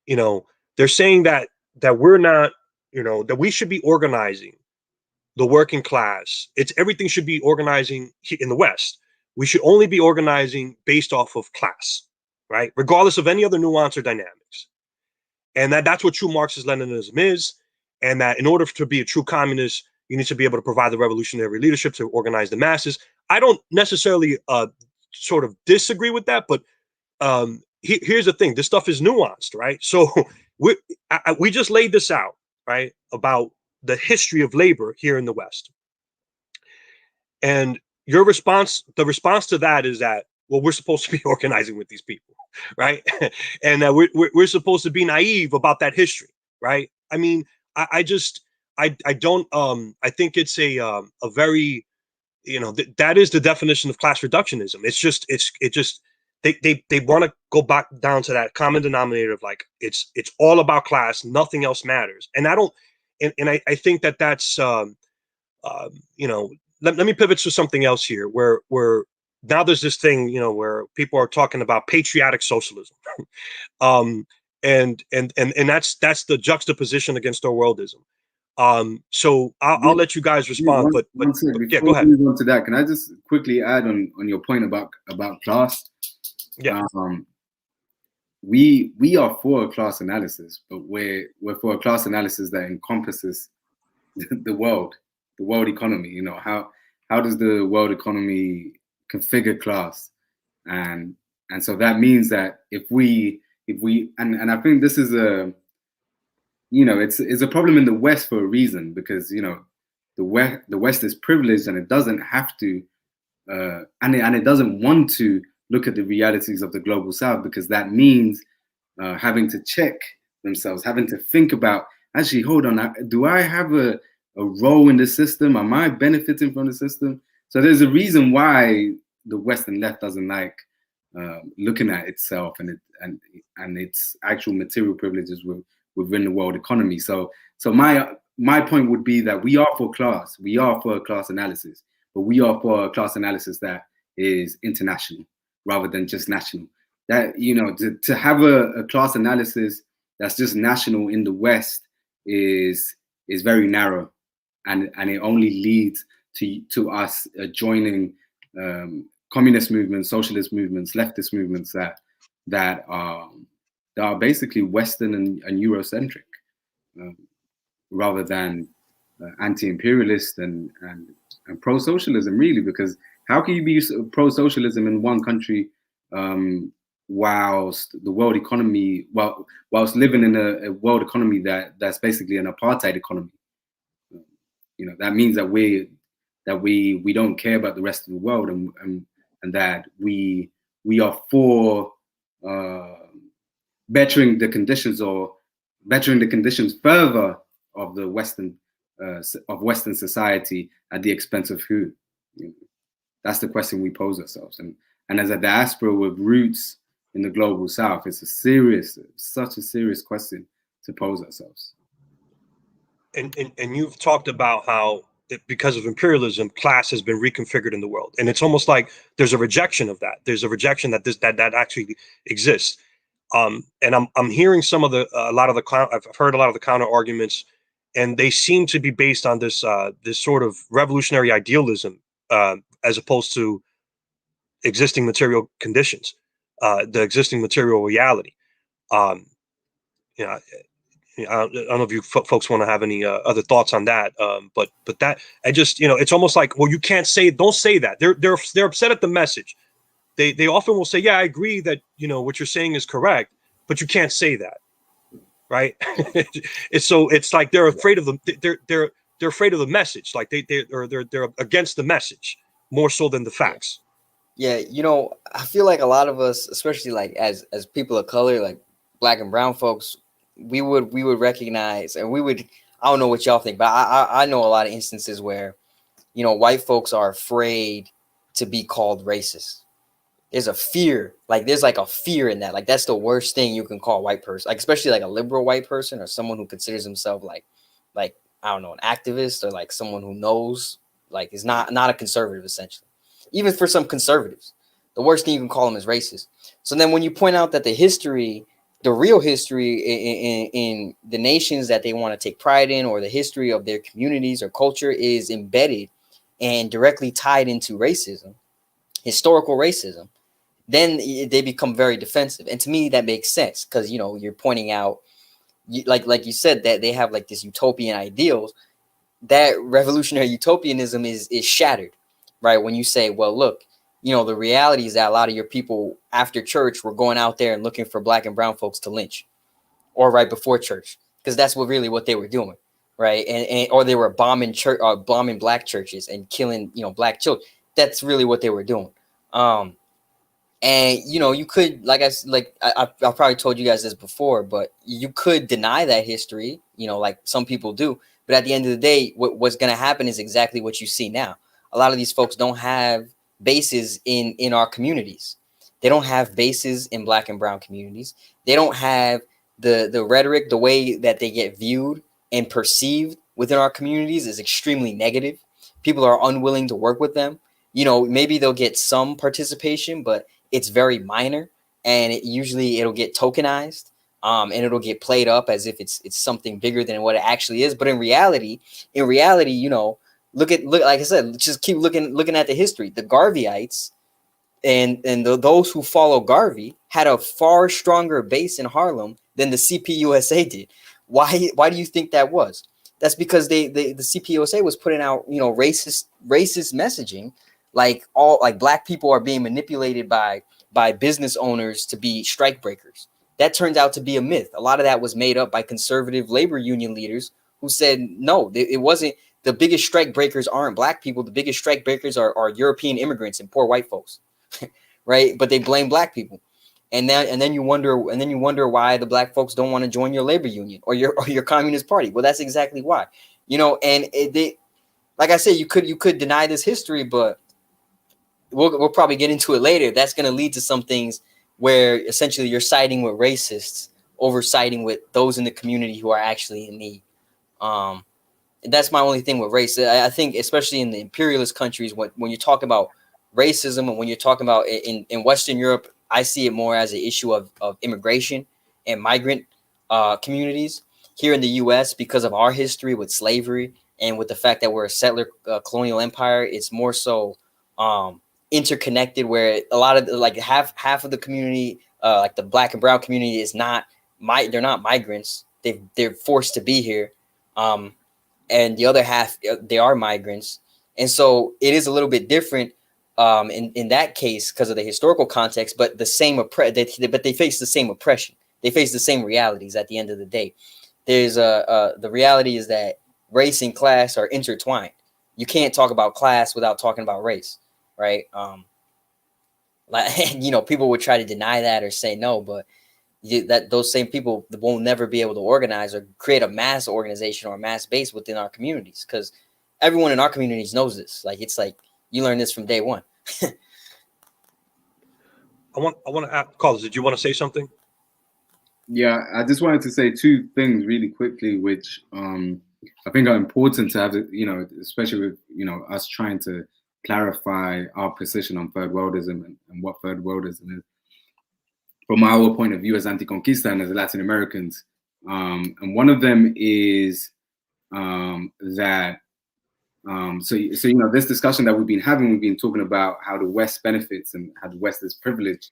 they're saying that we're not, that we should be organizing the working class. Everything should be organizing in the West. We should only be organizing based off of class, right? Regardless of any other nuance or dynamics. And that's what true Marxist-Leninism is. And that in order to be a true communist, you need to be able to provide the revolutionary leadership to organize the masses. I don't necessarily sort of disagree with that, but here's the thing. This stuff is nuanced, right? So we just laid this out, right, about the history of labor here in the West. And the response to that is that, well, we're supposed to be organizing with these people, right? And we're supposed to be naive about that history, right? I mean, I don't, I think it's a very, that is the definition of class reductionism. They want to go back down to that common denominator of it's all about class, nothing else matters. And I think that's, let me pivot to something else here where now there's this thing, where people are talking about patriotic socialism. And that's the juxtaposition against our worldism. So I'll let you guys respond, but yeah, go ahead. Move on to that, can I just quickly add on your point about class? Yeah. We are for a class analysis, but we're for a class analysis that encompasses the world economy. How does the world economy configure class? And so that means that if we and I think this is it's a problem in the West for a reason, because the West is privileged and it doesn't have to and it doesn't want to look at the realities of the global South, because that means having to check themselves, having to think about, actually, hold on, do I have a role in the system? Am I benefiting from the system? So there's a reason why the Western left doesn't like looking at itself and its actual material privileges within the world economy. So my point would be that we are for class. We are for a class analysis, but we are for a class analysis that is international rather than just national. That, to have a class analysis that's just national in the West is very narrow, and it only leads to us joining communist movements, socialist movements, leftist movements that are basically Western and Eurocentric, rather than anti-imperialist and pro-socialism, really. Because how can you be pro-socialism in one country whilst the world economy, whilst living in a world economy that's basically an apartheid economy? That means that we don't care about the rest of the world, and that we are for bettering the conditions or bettering the conditions further of the Western society at the expense of who? You know, that's the question we pose ourselves. And as a diaspora with roots in the global South, it's such a serious question to pose ourselves. And you've talked about how because of imperialism, class has been reconfigured in the world, and it's almost like there's a rejection of that. There's a rejection that that actually exists. And I'm hearing I've heard a lot of the counter arguments, and they seem to be based on this sort of revolutionary idealism, as opposed to existing material conditions, the existing material reality. You know, I don't know if you folks want to have any other thoughts on that, but that I just, it's almost like, well, you can't don't say that. They're upset at the message. They often will say, yeah, I agree that what you're saying is correct, but you can't say that, right? It's like they're afraid of they're afraid of the message, like they're against the message more so than the facts. Yeah, I feel like a lot of us, especially like as people of color, like Black and brown folks, we would recognize, and I don't know what y'all think, but I know a lot of instances where, white folks are afraid to be called racist. There's a fear, there's a fear in that. Like, that's the worst thing you can call a white person, like, especially like a liberal white person or someone who considers himself like, I don't know, an activist, or like someone who knows, like, is not a conservative, essentially. Even for some conservatives, the worst thing you can call them is racist. So then when you point out that the real history in the nations that they want to take pride in, or the history of their communities or culture, is embedded and directly tied into racism, historical racism, then they become very defensive. And to me, that makes sense, because, you're pointing out, like you said, that they have like this utopian ideals. That revolutionary utopianism is shattered, right? When you say, well, look, the reality is that a lot of your people after church were going out there and looking for Black and brown folks to lynch, or right before church, because that's what they were doing, right? And or they were bombing bombing Black churches and killing, Black children. That's really what they were doing. And you could, I probably told you guys this before, but you could deny that history, like some people do. But at the end of the day, what's going to happen is exactly what you see now. A lot of these folks don't have bases in our communities. They don't have bases in Black and brown communities. They don't have the rhetoric, the way that they get viewed and perceived within our communities is extremely negative. People are unwilling to work with them. Maybe they'll get some participation, but it's very minor, and it'll get tokenized, and it'll get played up as if it's something bigger than what it actually is. But in reality, look, like I said, just keep looking at the history. The Garveyites and those who follow Garvey had a far stronger base in Harlem than the CPUSA did. Why do you think that was? That's because the CPUSA was putting out, racist messaging, like Black people are being manipulated by business owners to be strike breakers. That turned out to be a myth. A lot of that was made up by conservative labor union leaders who said, no, it wasn't. The biggest strike breakers aren't Black people. The biggest strike breakers are European immigrants and poor white folks, right? But they blame Black people, and then you wonder why the Black folks don't want to join your labor union or your Communist Party. Well, that's exactly why, And like I said, you could deny this history, but we'll probably get into it later. That's going to lead to some things where essentially you're siding with racists over siding with those in the community who are actually in need. That's my only thing with race. I think, especially in the imperialist countries, when you talk about racism, and when you're talking about in Western Europe, I see it more as an issue of immigration and migrant communities. Here in the U.S., because of our history with slavery and with the fact that we're a settler colonial empire, it's more so interconnected, where a lot of half of the community, like the Black and brown community, is they're not migrants. They're forced to be here. And the other half, they are migrants. And so it is a little bit different in that case because of the historical context, but they face the same oppression. They face the same realities at the end of the day. There's the reality is that race and class are intertwined. You can't talk about class without talking about race, right? People would try to deny that or say no, but that those same people won't never be able to organize or create a mass organization or a mass base within our communities, because everyone in our communities knows this. Like, it's like you learn this from day one. I want to ask, Carlos, did you want to say something? Yeah, I just wanted to say two things really quickly, which I think are important to have, especially with, us trying to clarify our position on third worldism and what third worldism is from our point of view as anti-conquista and as Latin Americans. And one of them is that, this discussion that we've been talking about how the West benefits and how the West is privileged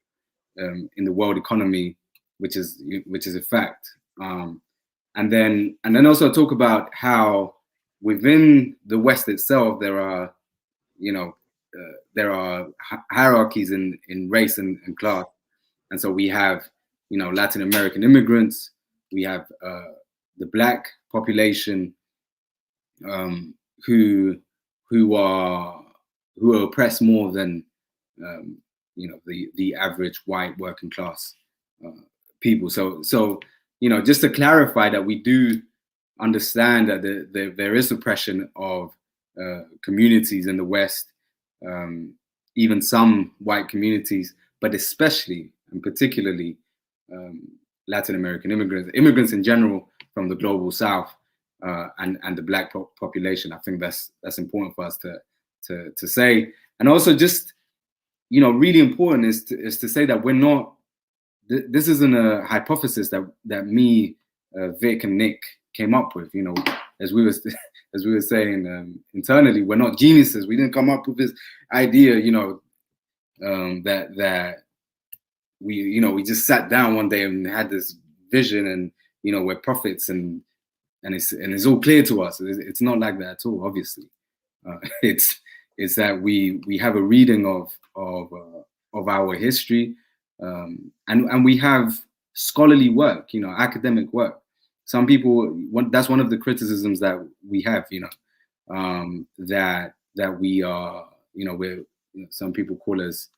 in the world economy, which is a fact. And then also talk about how within the West itself there are hierarchies in race and class. And so we have Latin American immigrants, we have the Black population who are oppressed more than the average white working class people. So just to clarify that we do understand that there is oppression of communities in the West, even some white communities, but especially and particularly Latin American immigrants in general from the global South, and the Black population. I think that's important for us to say. And also just really important is to say that we're not. This isn't a hypothesis that me, Vic, and Nick came up with. As we were saying internally, we're not geniuses. We didn't come up with this idea. That we just sat down one day and had this vision, and we're prophets, and it's all clear to us. It's not like that at all. Obviously, it's that we have a reading of our history. And we have scholarly work, academic work. Some people, that's one of the criticisms that we have, that we are, some people call us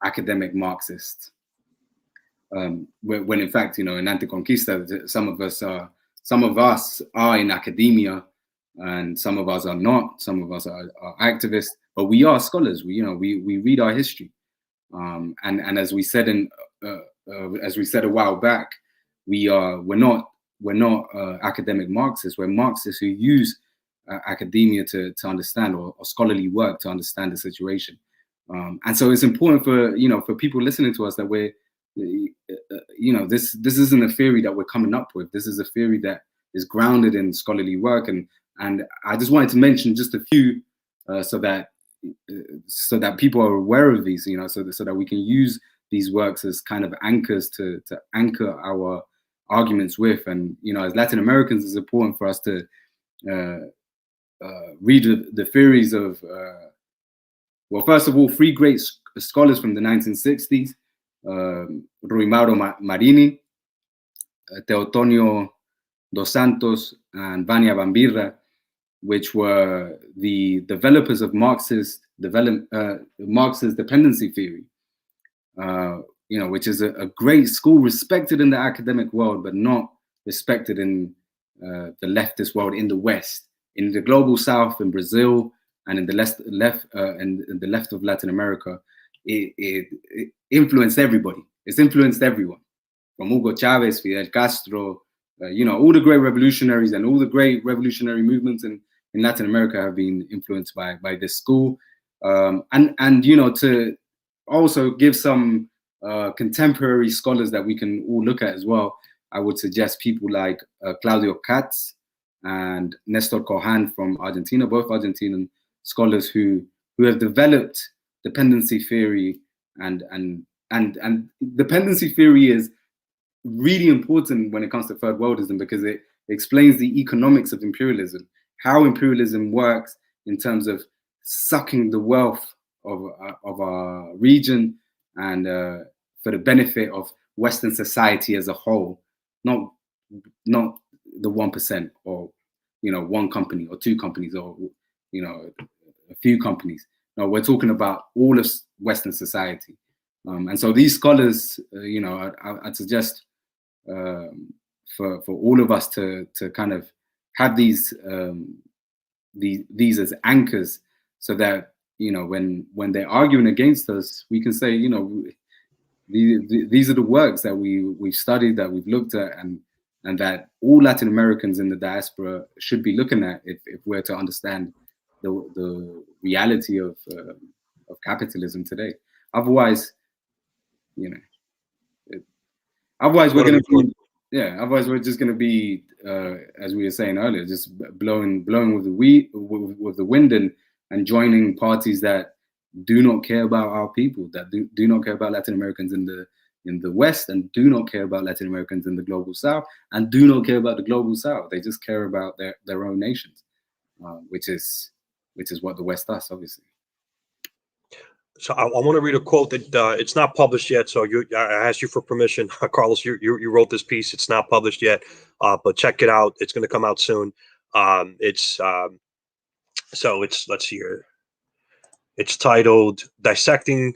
academic Marxists. When in fact, in Anticonquista, some of us are in academia, and some of us are not. Some of us are activists, but we are scholars. We read our history. And as we said a while back, we're not academic Marxists. We're Marxists who use academia to understand, or scholarly work to understand the situation. And so it's important for people listening to us that we're this isn't a theory that we're coming up with. This is a theory that is grounded in scholarly work, and I just wanted to mention just a few so that people are aware of these, so that we can use these works as kind of anchors to anchor our arguments with. And as Latin Americans, it's important for us to read the theories of first of all, three great scholars from the 1960s, Rui Mauro Marini, Teotonio dos Santos, and Vania Bambirra, which were the developers of Marxist dependency theory, which is a great school respected in the academic world, but not respected in the leftist world in the West, in the global South, in Brazil, and in the left of Latin America. It influenced everybody. It's influenced everyone, from Hugo Chavez, Fidel Castro, all the great revolutionaries and all the great revolutionary movements in Latin America have been influenced by this school. And to also give some contemporary scholars that we can all look at as well, I would suggest people like Claudio Katz and Nestor Cohan from Argentina, both Argentinian scholars who have developed dependency theory, and dependency theory is really important when it comes to third worldism, because it explains the economics of imperialism, how imperialism works in terms of sucking the wealth of our region, and for the benefit of Western society as a whole, not the 1%, or one company or two companies, or a few companies. No, we're talking about all of Western society, And so these scholars, I'd suggest for all of us to kind of have these as anchors, so that when they're arguing against us, we can say, these are the works that we've studied, that we've looked at, and that all Latin Americans in the diaspora should be looking at if we're to understand the reality of capitalism today. Otherwise, otherwise we're going to be, otherwise we're just going to be, as we were saying earlier, just blowing with the wind and joining parties that do not care about our people, that do not care about Latin Americans in the West, and do not care about Latin Americans in the global South, and do not care about the global South. They just care about their own nations, which is what the West does, obviously. So I want to read a quote that it's not published yet. So I asked you for permission, Carlos. You wrote this piece. It's not published yet, but check it out. It's going to come out soon. So let's see here. It's titled "Dissecting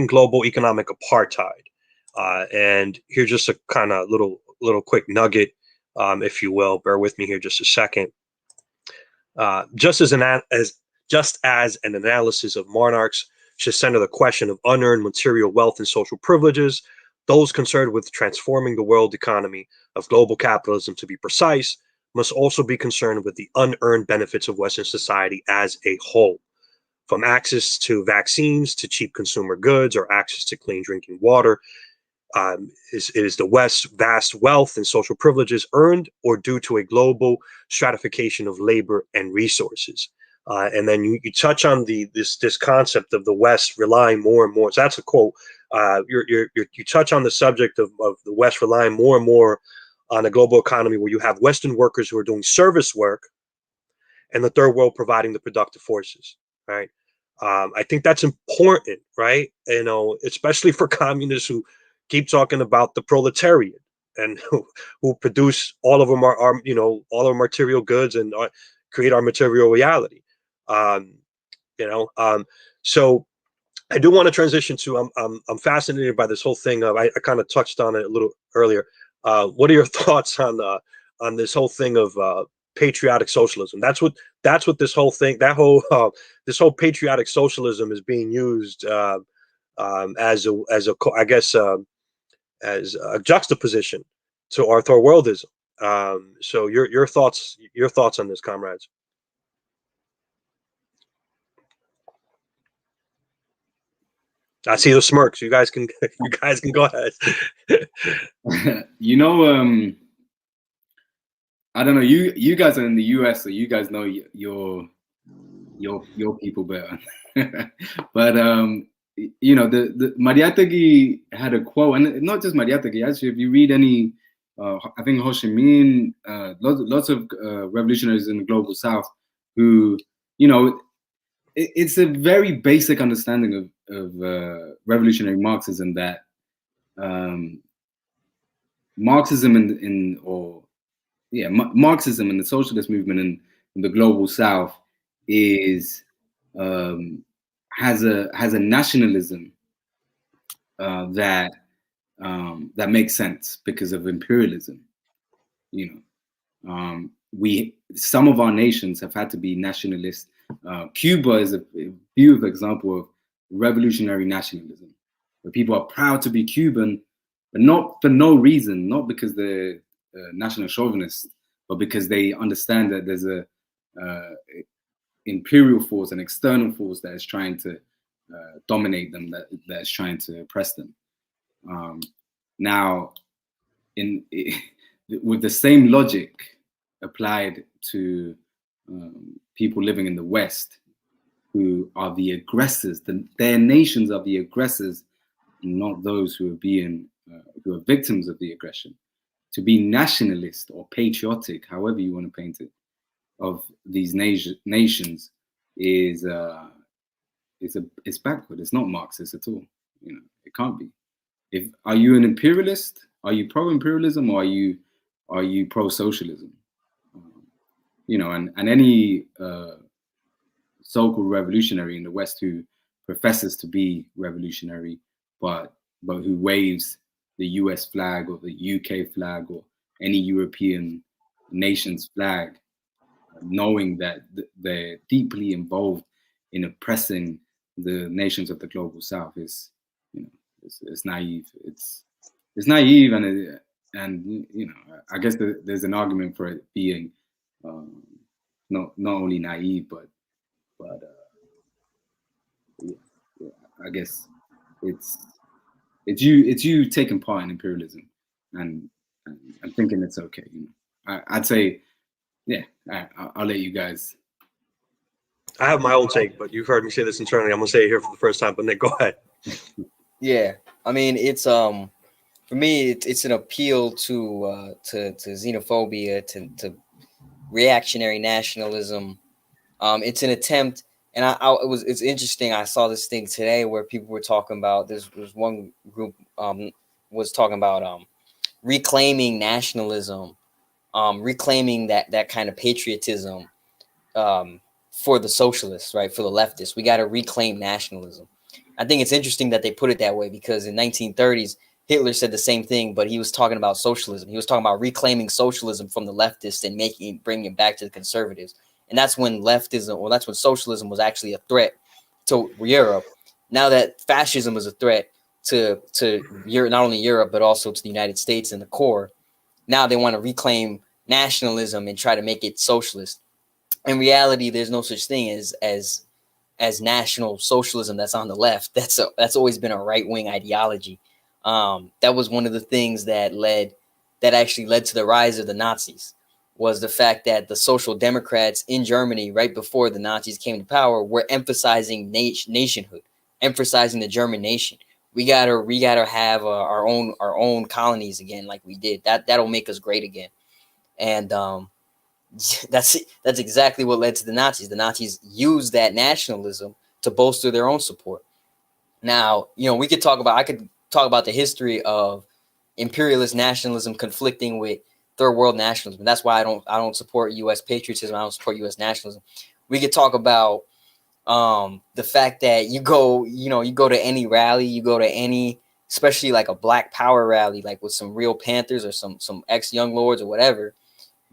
Global Economic Apartheid," and here's just a kind of little quick nugget, if you will. Bear with me here just a second. Just as an analysis of monarchs should center the question of unearned material wealth and social privileges, those concerned with transforming the world economy of global capitalism, to be precise, must also be concerned with the unearned benefits of Western society as a whole. From access to vaccines to cheap consumer goods or access to clean drinking water, is the West's vast wealth and social privileges earned or due to a global stratification of labor and resources? And then you touch on this concept of the West relying more and more. So that's a quote. You touch on the subject of the West relying more and more on a global economy where you have Western workers who are doing service work, and the third world providing the productive forces. Right. I think that's important, right? Especially for communists who keep talking about the proletariat and who produce all of them all our material goods and create our material reality. So I do want to transition to I'm fascinated by this whole thing of I kind of touched on it a little earlier. What are your thoughts on this whole thing of patriotic socialism? That's what this whole thing, this whole patriotic socialism is being used as a juxtaposition to our Third Worldism. So your thoughts on this, comrades? I see the smirks. You guys can go ahead. I don't know. You guys are in the US, so you guys know your people better. But the Mariátegui had a quote, and not just Mariátegui. Actually, if you read any, I think Ho Chi Minh, lots of revolutionaries in the global South, who it's a very basic understanding of revolutionary Marxism, that Marxism Marxism and the socialist movement in the global South has a nationalism that makes sense because of imperialism. Some of our nations have had to be nationalist. Cuba is a beautiful example of revolutionary nationalism, where people are proud to be Cuban, but not for no reason, not because they're national chauvinists, but because they understand that there's a imperial force, an external force that is trying to dominate them, that is trying to oppress them. Now, with the same logic applied to people living in the West, who are the aggressors, their nations are the aggressors, not those who are victims of the aggression. To be nationalist or patriotic, however you want to paint it, of these nations is backward. It's not Marxist at all. It can't be. Are you an imperialist? Are you pro-imperialism, or are you pro-socialism? And any so-called revolutionary in the West who professes to be revolutionary, but who waves the US flag or the UK flag or any European nation's flag, knowing that they're deeply involved in oppressing the nations of the global South is, it's naive. It's naive, and I guess there's an argument for it being not only naive, but yeah, I guess it's you taking part in imperialism and thinking it's okay. I'd say, yeah. I'll let you guys. I have my own take, but you've heard me say this internally. I'm gonna say it here for the first time. But Nick, go ahead. Yeah, I mean, it's for me, it's an appeal to xenophobia, to reactionary nationalism. It's an attempt, and it's interesting. I saw this thing today where people were talking about this. Was one group was talking about reclaiming nationalism, reclaiming that kind of patriotism for the socialists, right? For the leftists, we got to reclaim nationalism. I think it's interesting that they put it that way because in 1930s, Hitler said the same thing, but he was talking about socialism. He was talking about reclaiming socialism from the leftists and bringing it back to the conservatives. And that's when that's when socialism was actually a threat to Europe. Now that fascism is a threat to Europe, not only Europe, but also to the United States and the core. Now they want to reclaim nationalism and try to make it socialist. In reality, there's no such thing as national socialism that's on the left. That's always been a right-wing ideology. That was one of the things that actually led to the rise of the Nazis, was the fact that the Social Democrats in Germany, right before the Nazis came to power, were emphasizing nationhood, emphasizing the German nation. We gotta have our own colonies again, like we did. That'll make us great again. And that's exactly what led to the Nazis. The Nazis used that nationalism to bolster their own support. Now, I could talk about the history of imperialist nationalism conflicting with third world nationalism. That's why I don't support U.S. patriotism. I don't support U.S. nationalism. We could talk about the fact that you go to any rally, you go to any, especially like a Black Power rally, like with some real Panthers or some ex-Young Lords or whatever.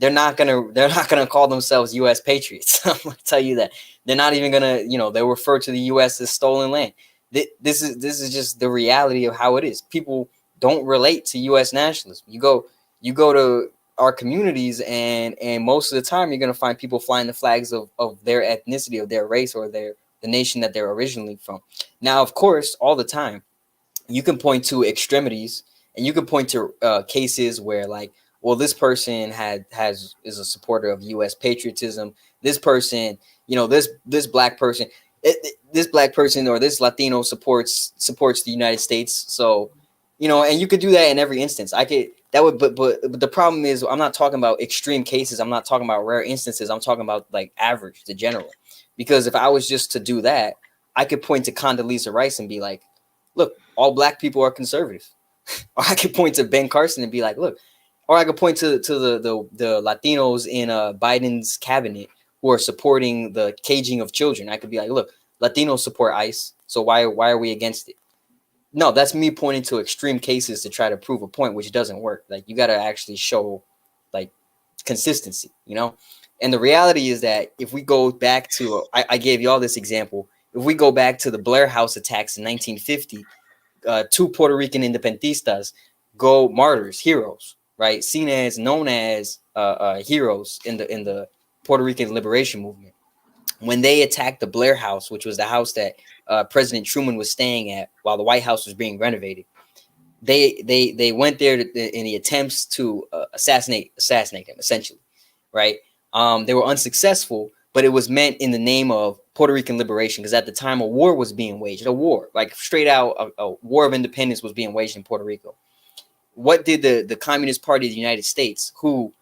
They're not gonna call themselves U.S. patriots. I'm gonna tell you that. They're not even gonna, they refer to the U.S. as stolen land. This is just the reality of how it is. People don't relate to U.S. nationalism. You go to our communities, and most of the time you're gonna find people flying the flags of their ethnicity, of their race, or the nation that they're originally from. Now, of course, all the time you can point to extremities, and you can point to cases where, like, well, this person is a supporter of U.S. patriotism. This person, this black person, or this Latino supports the United States. So, and you could do that in every instance. But the problem is, I'm not talking about extreme cases. I'm not talking about rare instances. I'm talking about like average, the general. Because if I was just to do that, I could point to Condoleezza Rice and be like, look, all Black people are conservative. Or I could point to Ben Carson and be like, look. Or I could point to the Latinos in Biden's cabinet who are supporting the caging of children. I could be like, look, Latinos support ICE, so why are we against it? No, that's me pointing to extreme cases to try to prove a point, which doesn't work. Like, you got to actually show like consistency, And the reality is that if we go back to, I gave you all this example. If we go back to the Blair House attacks in 1950, two Puerto Rican independentistas go martyrs, heroes. Right, known as heroes in the Puerto Rican liberation movement. When they attacked the Blair House, which was the house that President Truman was staying at while the White House was being renovated, they went there in the attempts to assassinate him, essentially. Right, they were unsuccessful, but it was meant in the name of Puerto Rican liberation, because at the time a war was being waged, like straight out a war of independence was being waged in Puerto Rico. What did the Communist Party of the United States, who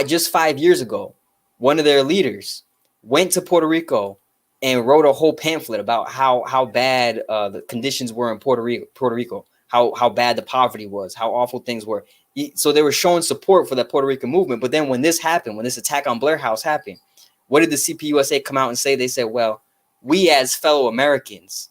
just 5 years ago, one of their leaders went to Puerto Rico and wrote a whole pamphlet about how bad the conditions were in Puerto Rico, how bad the poverty was, how awful things were. So they were showing support for that Puerto Rican movement. But then when this happened, when this attack on Blair House happened, what did the CPUSA come out and say? They said, well, we as fellow Americans,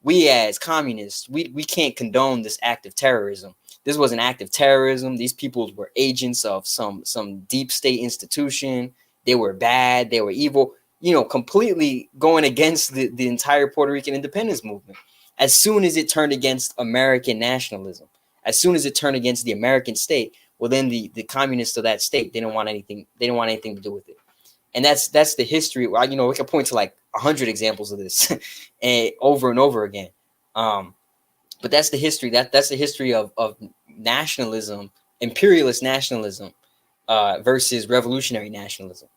we as communists, we can't condone this act of terrorism. This was an act of terrorism. These people were agents of some deep state institution. They were bad. They were evil, you know, completely going against the entire Puerto Rican independence movement. As soon as it turned against American nationalism, as soon as it turned against the American state, well, then the communists of that state, they don't want anything to do with it. And that's the history. You know, we can point to like 100 examples of this and over and over again. But that's the history. That's the history of nationalism, imperialist nationalism versus revolutionary nationalism.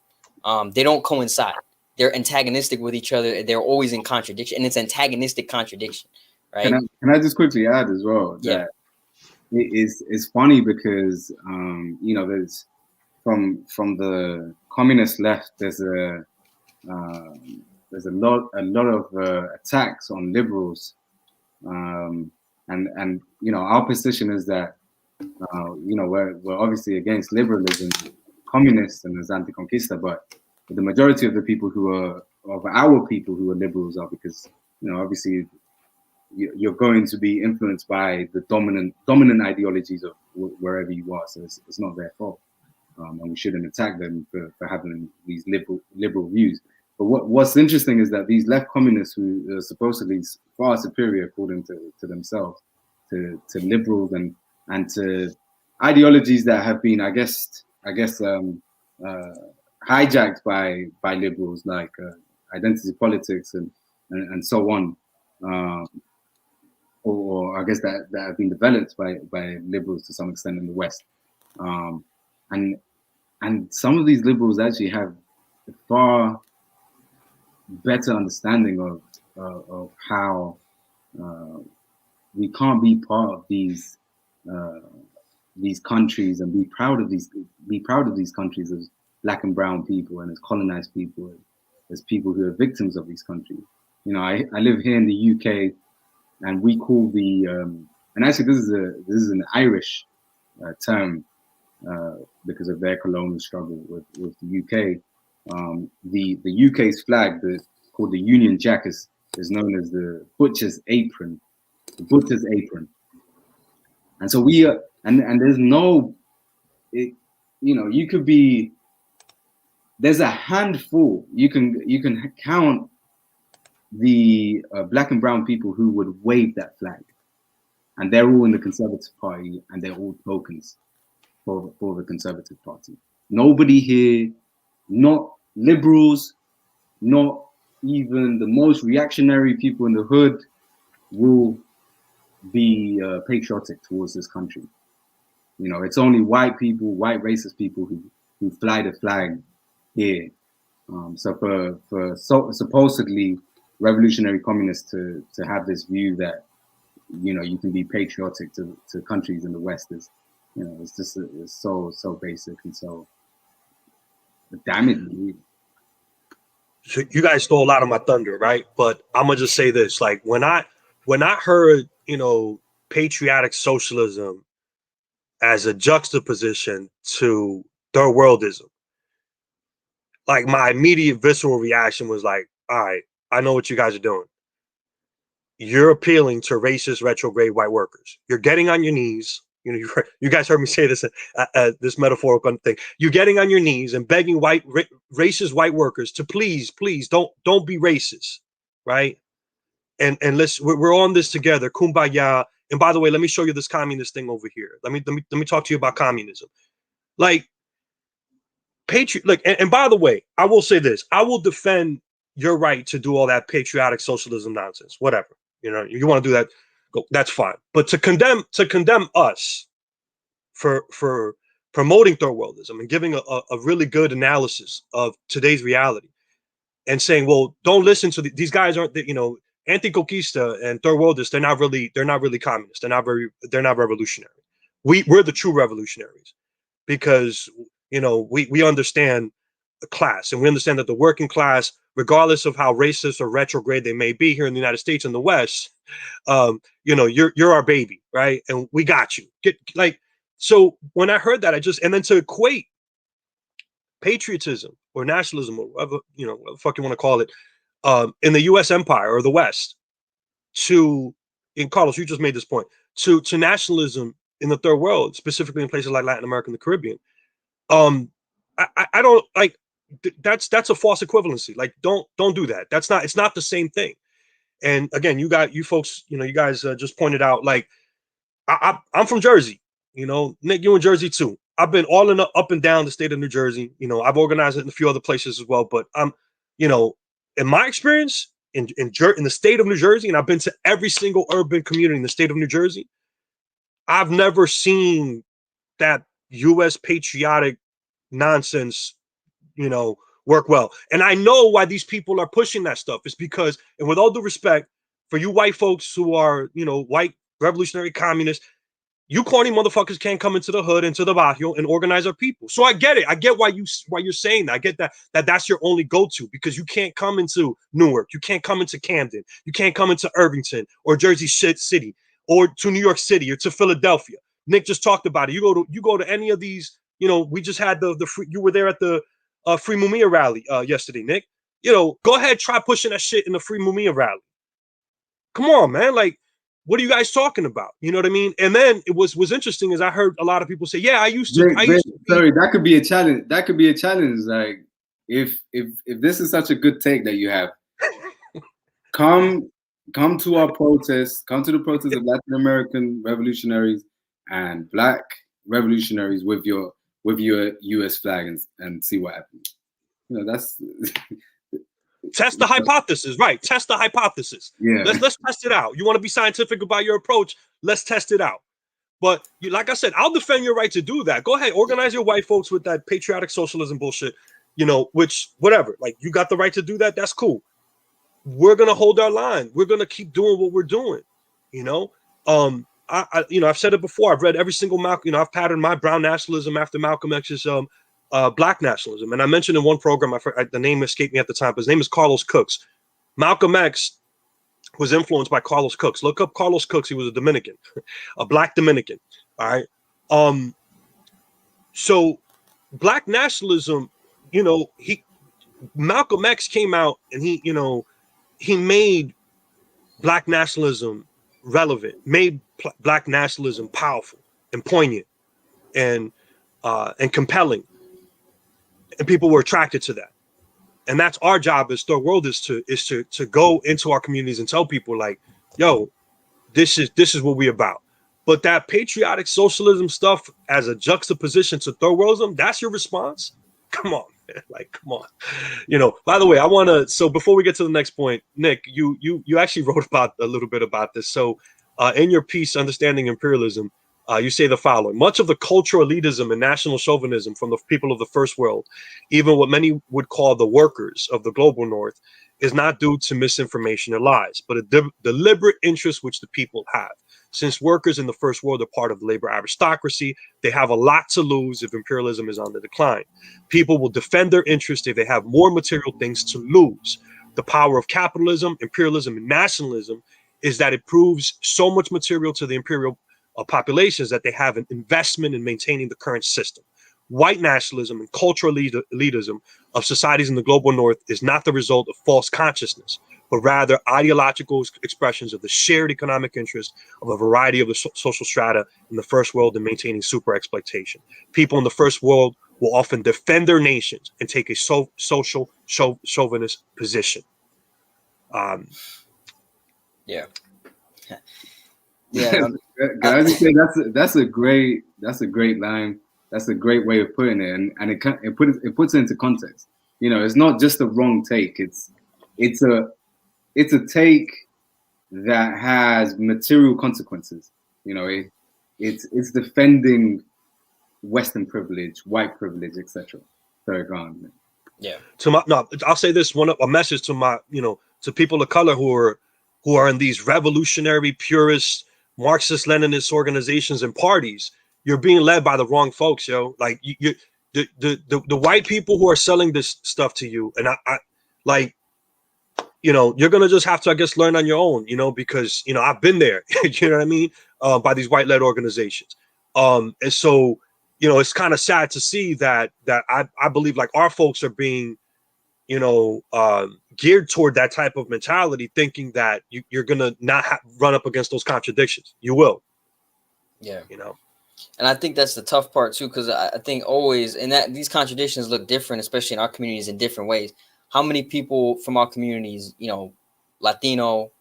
They don't coincide. They're antagonistic with each other. They're always in contradiction, and it's antagonistic contradiction, right? Can I just quickly add as well that it's funny because you know, there's from the communist left, there's a lot of attacks on liberals, and you know, our position is that you know, we're obviously against liberalism, communists, and as anti-conquista, but the majority of the people who are our people who are liberals are because, you know, obviously you're going to be influenced by the dominant ideologies of wherever you are, so it's not their fault, and we shouldn't attack them for having these liberal views. But what's interesting is that these left communists, who are supposedly far superior according to themselves to liberals and to ideologies that have been, I guess hijacked by liberals, like identity politics and so on, or I guess that have been developed by liberals to some extent in the West, and some of these liberals actually have a far better understanding of how we can't be part of these countries and be proud of these countries as Black and brown people and as colonized people, as people who are victims of these countries. You know, I live here in the UK, and we call the and actually this is an Irish term because of their colonial struggle with the UK. The UK's flag, called the Union Jack, is known as the butcher's apron. The butcher's apron. And so we are, and there's no, you know, you could be, there's a handful, you can count the Black and brown people who would wave that flag, and they're all in the Conservative Party, and they're all tokens for the Conservative Party. Nobody here, not liberals, not even the most reactionary people in the hood, will be patriotic towards this country. You know, it's only white people, white racist people who fly the flag here. So for supposedly revolutionary communists to have this view that, you know, you can be patriotic to countries in the West is, you know, it's just it's so basic and so damaging. So you guys stole a lot of my thunder, right? But I'm gonna just say this: like when I heard, you know, patriotic socialism as a juxtaposition to third worldism, like my immediate visceral reaction was like, all right, I know what you guys are doing. You're appealing to racist, retrograde white workers. You're getting on your knees. You know, you guys heard me say this, this metaphorical thing. You're getting on your knees and begging racist white workers to please don't be racist, right? And we're on this together, kumbaya. And by the way, let me show you this communist thing over here. Let me talk to you about communism. Like and by the way, I will say this: I will defend your right to do all that patriotic socialism nonsense, whatever. You know, you want to do that, that's fine. But to condemn us for promoting third worldism and giving a really good analysis of today's reality and saying, well, don't listen to these guys aren't, you know, anti-conquista and third worldists. They're not really communist. They're not revolutionary. We're the true revolutionaries because, you know, we understand the class, and we understand that the working class, regardless of how racist or retrograde they may be here in the United States and the West, you know, you're our baby, right? And we got you. So when I heard that, and then to equate patriotism or nationalism or whatever, you know, what the fuck you want to call it, in the U.S. empire or the West and Carlos, you just made this point, to nationalism in the third world, specifically in places like Latin America and the Caribbean. I don't like that's a false equivalency. Like, don't do that. It's not the same thing. And again, you folks, you guys just pointed out, like, I'm from Jersey, Nick, you in Jersey too. I've been up and down the state of New Jersey. I've organized it in a few other places as well. But in my experience in the state of New Jersey, and I've been to every single urban community in the state of New Jersey, I've never seen that U.S. patriotic nonsense, work well. And I know why these people are pushing that stuff. It's because, and with all due respect for you white folks who are, white revolutionary communists, you corny motherfuckers can't come into the hood, into the barrio, and organize our people. So I get it. I get why you're saying that. I get that's your only go-to, because you can't come into Newark, you can't come into Camden, you can't come into Irvington or Jersey City or to New York City or to Philadelphia. Nick just talked about it. You go to any of these. We just had the free, you were there at the Free Mumia rally yesterday, Nick. Go ahead, try pushing that shit in the Free Mumia rally. Come on, man. Like, what are you guys talking about? You know what I mean? And then it was interesting, as I heard a lot of people say, yeah, I used to sorry, that could be a challenge. That could be a challenge. Like, if this is such a good take that you have, come to our protests, come to the protests of Latin American revolutionaries and Black revolutionaries with your US flag and see what happens. That's test the hypothesis, right? Test the hypothesis. Yeah. Let's test it out. You want to be scientific about your approach? Let's test it out. But like I said, I'll defend your right to do that. Go ahead, organize your white folks with that patriotic socialism bullshit, which whatever. Like, you got the right to do that. That's cool. We're gonna hold our line. We're gonna keep doing what we're doing. I've said it before. I've read every single Malcolm. I've patterned my brown nationalism after Malcolm X's Black nationalism. And I mentioned in one program, the name escaped me at the time, but his name is Carlos Cooks. Malcolm X was influenced by Carlos Cooks. Look up Carlos Cooks. He was a Dominican, a Black Dominican. All right. So Black nationalism, Malcolm X came out and he made Black nationalism relevant, made Black nationalism powerful and poignant and compelling, and people were attracted to that. And that's our job as Third Worldist is to go into our communities and tell people, like, yo, this is what we about. But that patriotic socialism stuff as a juxtaposition to Third Worldism, that's your response? Come on, man. Like, come on. By the way, so before we get to the next point, Nick, you actually wrote a little bit about this. So in your piece, Understanding Imperialism, you say the following: much of the cultural elitism and national chauvinism from the people of the first world, even what many would call the workers of the global north, is not due to misinformation or lies, but a deliberate interest which the people have. Since workers in the first world are part of the labor aristocracy, they have a lot to lose if imperialism is on the decline. People will defend their interest if they have more material things to lose. The power of capitalism, imperialism, and nationalism is that it proves so much material to the imperial populations that they have an investment in maintaining the current system. White nationalism and cultural elitism of societies in the global north is not the result of false consciousness, but rather ideological expressions of the shared economic interest of a variety of the social strata in the first world in maintaining super exploitation. People in the first world will often defend their nations and take a social chauvinist position. Yeah. I just say that's a great line. That's a great way of putting it, and it puts it into context. It's not just a wrong take. It's a take that has material consequences. It's defending Western privilege, white privilege, etc. Sorry, go on, man. Yeah. I'll say this a message to my to people of color who are in these revolutionary, purist, Marxist-Leninist organizations and parties. You're being led by the wrong folks, yo. Like the white people who are selling this stuff to you, and you're gonna just have to, I guess, learn on your own, because I've been there, you know what I mean, by these white-led organizations, and so it's kind of sad to see that I believe like our folks are being geared toward that type of mentality, thinking that you're gonna not run up against those contradictions. You will. Yeah. You know. And I think that's the tough part too, because I think always, and that these contradictions look different, especially in our communities in different ways. How many people from our communities, you know, Latino,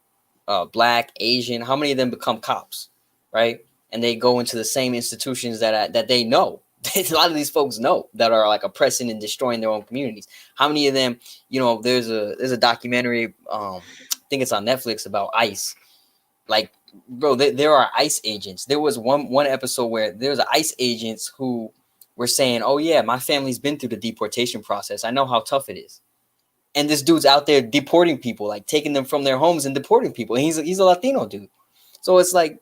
Black, Asian, how many of them become cops, right? And they go into the same institutions that they know. A lot of these folks know that are like oppressing and destroying their own communities. How many of them, you know, there's a documentary, I think it's on Netflix about ICE. Like, bro, there are ICE agents. There was one episode where there was ICE agents who were saying, "Oh yeah, my family's been through the deportation process. I know how tough it is." And this dude's out there deporting people, like taking them from their homes and deporting people. And he's a Latino dude. So it's like,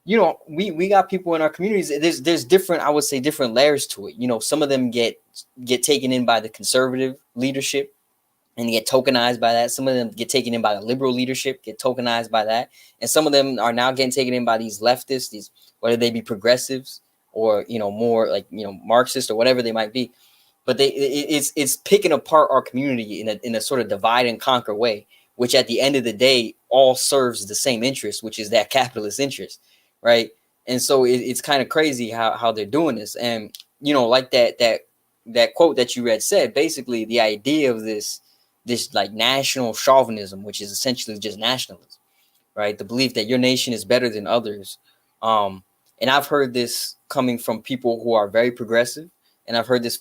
you know, we got people in our communities. There's different, I would say, different layers to it. You know, some of them get taken in by the conservative leadership and get tokenized by that. Some of them get taken in by the liberal leadership, get tokenized by that. And some of them are now getting taken in by these leftists, these, whether they be progressives or, you know, more like, you know, Marxist or whatever they might be. But it's picking apart our community in a sort of divide and conquer way, which at the end of the day all serves the same interest, which is that capitalist interest, right? And so it's kind of crazy how they're doing this. And, you know, like that quote that you read said, basically the idea of this like national chauvinism, which is essentially just nationalism, right? The belief that your nation is better than others. And I've heard this coming from people who are very progressive, and I've heard this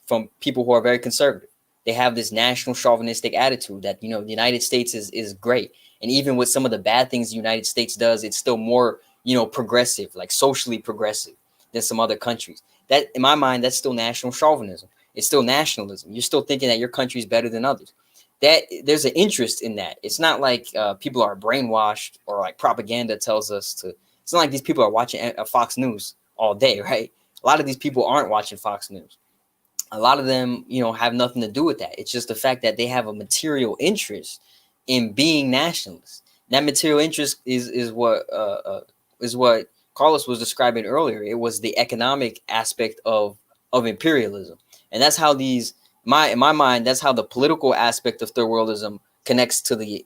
from people who are very conservative. They have this national chauvinistic attitude that, you know, the United States is great. And even with some of the bad things the United States does, it's still more, you know, progressive, like socially progressive than some other countries. That, in my mind, that's still national chauvinism. It's still nationalism. You're still thinking that your country is better than others. That there's an interest in that. It's not like people are brainwashed or like propaganda tells us to. It's not like these people are watching Fox News all day, right? A lot of these people aren't watching Fox News. A lot of them, you know, have nothing to do with that. It's just the fact that they have a material interest in being nationalists. That material interest is what Carlos was describing earlier. It was the economic aspect of imperialism. And that's how these, in my mind, that's how the political aspect of third worldism connects to the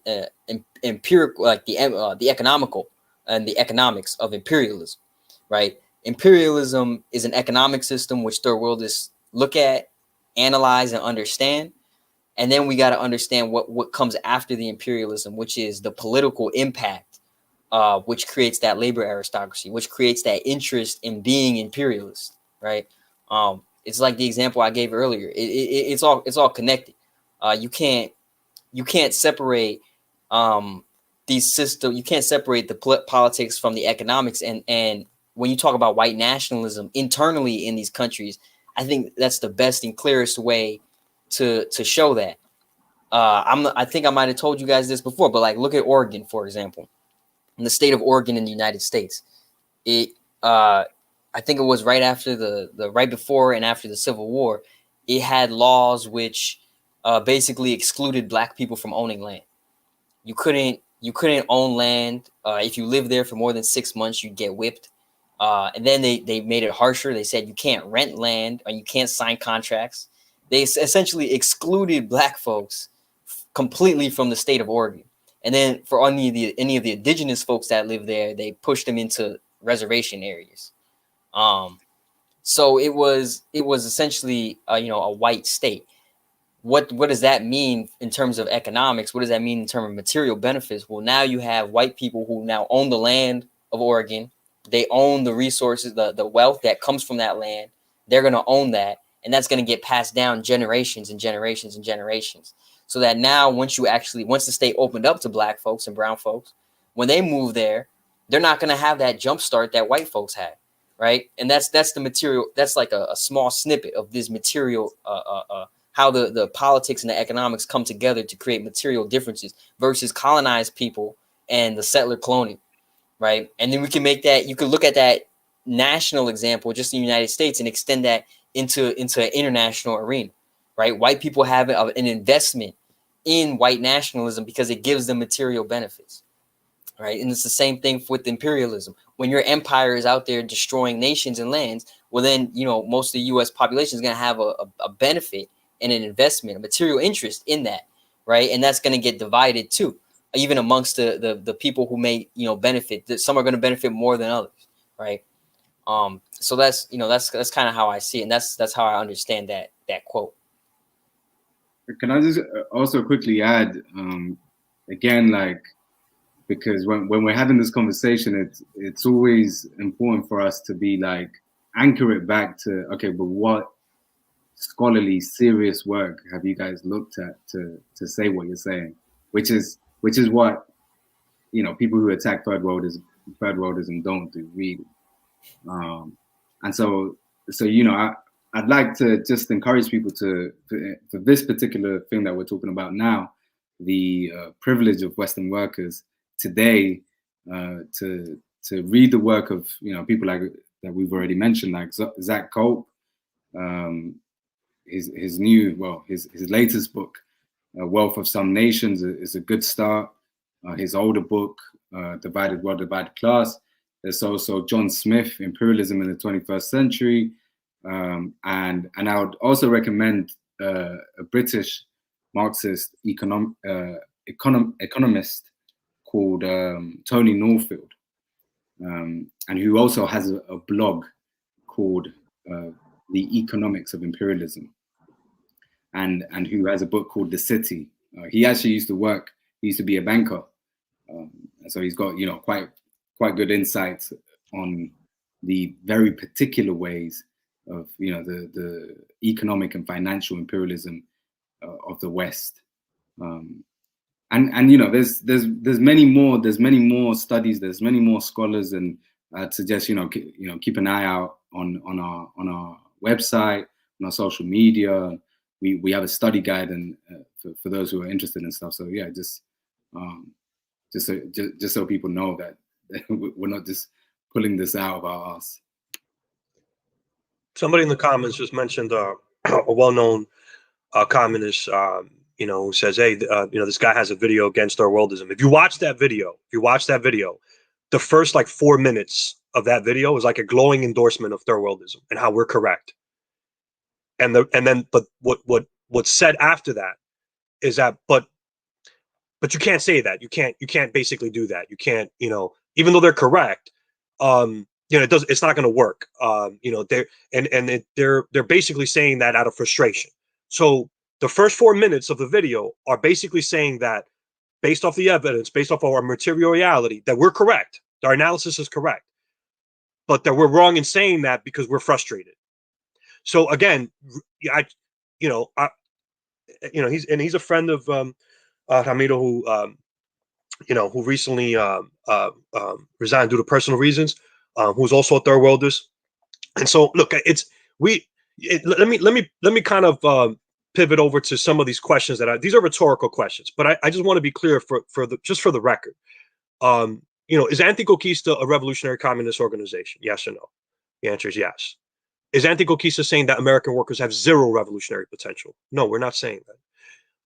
empirical, like the economical and the economics of imperialism, right? Imperialism is an economic system which third worldists look at, analyze, and understand. And then we got to understand what comes after the imperialism, which is the political impact, which creates that labor aristocracy, which creates that interest in being imperialist, right? It's like the example I gave earlier. It's all connected. You can't separate these systems. You can't separate the politics from the economics. And when you talk about white nationalism internally in these countries, I think that's the best and clearest way to show that. I think I might have told you guys this before, but like look at Oregon, for example, in the state of Oregon in the United States. I think it was right after the right before and after the Civil War, it had laws which basically excluded Black people from owning land. You couldn't own land if you lived there for more than 6 months. You'd get whipped. And then they made it harsher. They said you can't rent land or you can't sign contracts. They essentially excluded Black folks completely from the state of Oregon. And then for any of the indigenous folks that live there, they pushed them into reservation areas. So it was essentially a white state. What does that mean in terms of economics? What does that mean in terms of material benefits? Well, now you have white people who now own the land of Oregon. They own the resources, the wealth that comes from that land. They're going to own that, and that's going to get passed down generations and generations and generations. So that now once the state opened up to Black folks and brown folks, when they move there, they're not going to have that jump start that white folks had, right? And that's the material. That's like a small snippet of this material, how the politics and the economics come together to create material differences versus colonized people and the settler colonial, right? And then we can make that, you could look at that national example just in the United States and extend that into an international arena, right? White people have an investment in white nationalism because it gives them material benefits, right? And it's the same thing with imperialism. When your empire is out there destroying nations and lands, well then, most of the U.S. population is going to have a benefit and an investment, a material interest in that, right? And that's going to get divided too, even amongst the people who may, you know, benefit. Some are going to benefit more than others, right? So that's, you know, that's kind of how I see it, and that's how I understand that quote. Can I just also quickly add, again, like, because when we're having this conversation, it's always important for us to be like, anchor it back to, okay, but what scholarly, serious work have you guys looked at to say what you're saying? Which is what, you know, people who attack third worldism don't do, really. And so you know, I'd like to just encourage people to for this particular thing that we're talking about now, the privilege of Western workers today, to read the work of, you know, people like that we've already mentioned, like Zach Cope. His latest book, Wealth of Some Nations, is a good start. His older book, Divided World, Divided Class. There's also John Smith, Imperialism in the 21st Century. And I would also recommend a British Marxist economist called Tony Northfield, and who also has a blog called The Economics of Imperialism, and who has a book called The City. He actually used to be a banker, so he's got, you know, quite good insights on the very particular ways of, you know, the economic and financial imperialism of the West. And you know, there's many more studies, there's many more scholars, and I'd suggest, you know, keep an eye out on our website, on our social media. We have a study guide, and for those who are interested in stuff. So yeah, just so people know that we're not just pulling this out of our ass. Somebody in the comments just mentioned a well-known communist, you know, who says, hey, you know, this guy has a video against Third Worldism. If you watch that video, the first like 4 minutes of that video is like a glowing endorsement of Third Worldism and how we're correct. But what's said after that is that, but you can't say that. You can't basically do that. You can't, you know, even though they're correct, you know, it's not going to work. You know, they're basically saying that out of frustration. So the first 4 minutes of the video are basically saying that, based off the evidence, based off of our material reality, that we're correct. Our analysis is correct, but that we're wrong in saying that because we're frustrated. So again, he's a friend of Ramiro, who you know, who recently resigned due to personal reasons, who's also a third worldist. And so look, let me kind of pivot over to some of these questions these are rhetorical questions, but I just want to be clear for the record. You know, is Anticonquista a revolutionary communist organization? Yes or no? The answer is yes. Is Anticonquista saying that American workers have zero revolutionary potential? No, we're not saying that.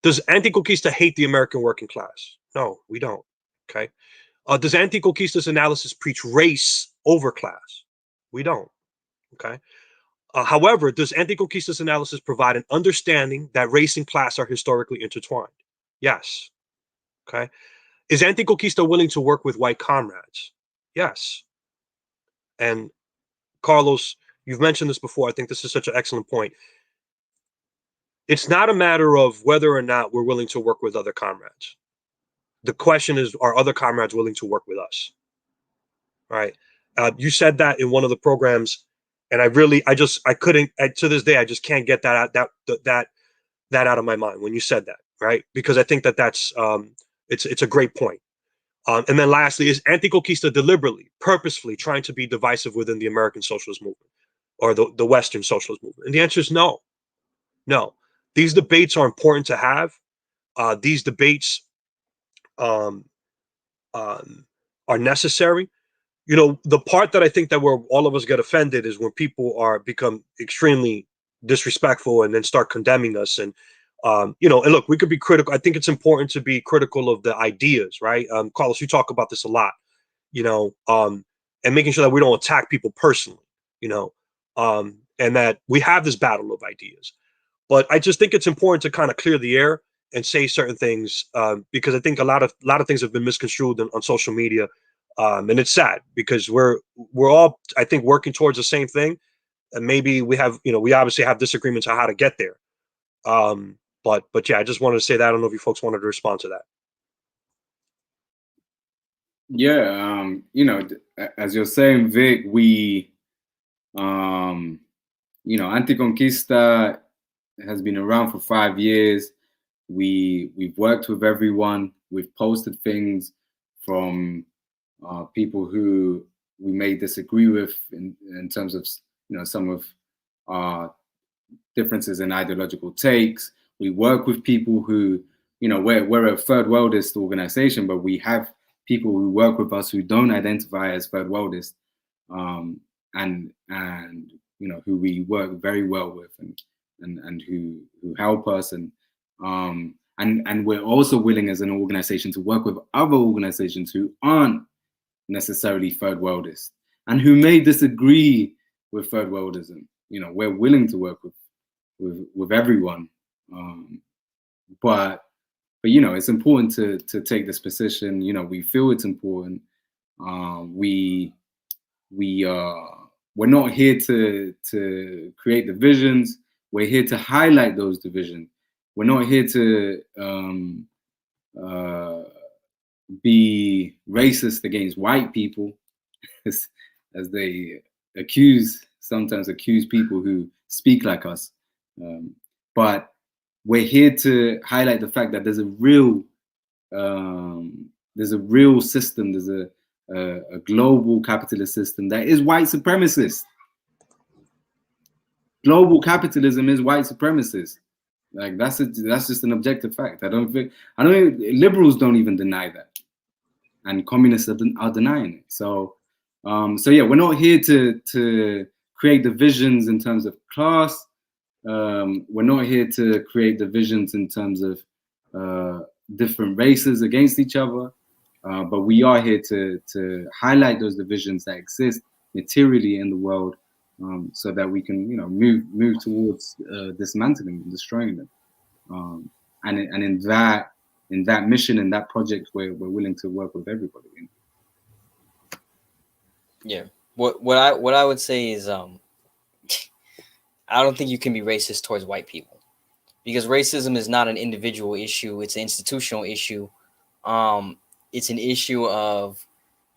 Does Anticonquista hate the American working class? No, we don't. Okay. Does Anticonquista's analysis preach race over class? We don't. Okay. However, does Anticonquista's analysis provide an understanding that race and class are historically intertwined? Yes. Okay. Is Anticonquista willing to work with white comrades? Yes. And Carlos, you've mentioned this before. I think this is such an excellent point. It's not a matter of whether or not we're willing to work with other comrades. The question is, are other comrades willing to work with us? All right. You said that in one of the programs, and I couldn't, to this day, I just can't get that out of my mind when you said that, right? Because I think that's it's a great point. And then lastly, is Anticonquista deliberately, purposefully trying to be divisive within the American socialist movement or the Western socialist movement? And the answer is no. No. These debates are important to have. These debates are necessary. You know, the part that I think that where all of us get offended is when people become extremely disrespectful and then start condemning us. And you know, and look, we could be critical. I think it's important to be critical of the ideas, right? Carlos, you talk about this a lot, you know, and making sure that we don't attack people personally, you know, and that we have this battle of ideas. But I just think it's important to kind of clear the air and say certain things, because I think a lot of things have been misconstrued on social media, and it's sad because we're all, I think, working towards the same thing, and maybe we have, we obviously have disagreements on how to get there. But yeah, I just wanted to say that. I don't know if you folks wanted to respond to that. Yeah, as you're saying, Vic, we, Anticonquista has been around for 5 years. We've worked with everyone. We've posted things from people who we may disagree with in terms of, some of our differences in ideological takes. We work with people who, we're a Third Worldist organization, but we have people who work with us who don't identify as Third Worldist, and who we work very well with, and who help us, and we're also willing as an organization to work with other organizations who aren't necessarily Third Worldist and who may disagree with Third Worldism. We're willing to work with everyone, but it's important to take this position. We feel it's important. We're not here to create divisions. We're here to highlight those divisions. We're not here to be racist against white people, as they sometimes accuse people who speak like us. But we're here to highlight the fact that there's a real system. There's a global capitalist system that is white supremacist. Global capitalism is white supremacist. Like that's just an objective fact. Liberals don't even deny that, and communists are denying it. So yeah, we're not here to create divisions in terms of class. We're not here to create divisions in terms of different races against each other, but we are here to highlight those divisions that exist materially in the world, so that we can move towards dismantling and destroying them. And in that mission, in that project, we're willing to work with everybody. Yeah. What I would say is I don't think you can be racist towards white people, because racism is not an individual issue. It's an institutional issue. It's an issue of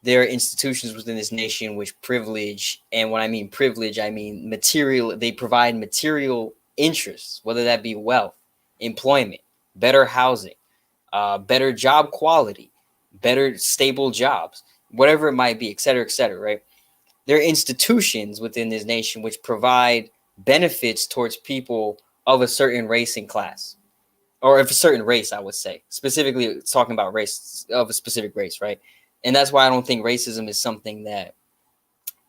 there are institutions within this nation which privilege, and when I mean privilege, I mean material. They provide material interests, whether that be wealth, employment, better housing, better job quality, better stable jobs, whatever it might be, et cetera, right? There are institutions within this nation which provide benefits towards people of a certain race and class, or of a certain race, I would say, specifically talking about race of a specific race, right? And that's why I don't think racism is something that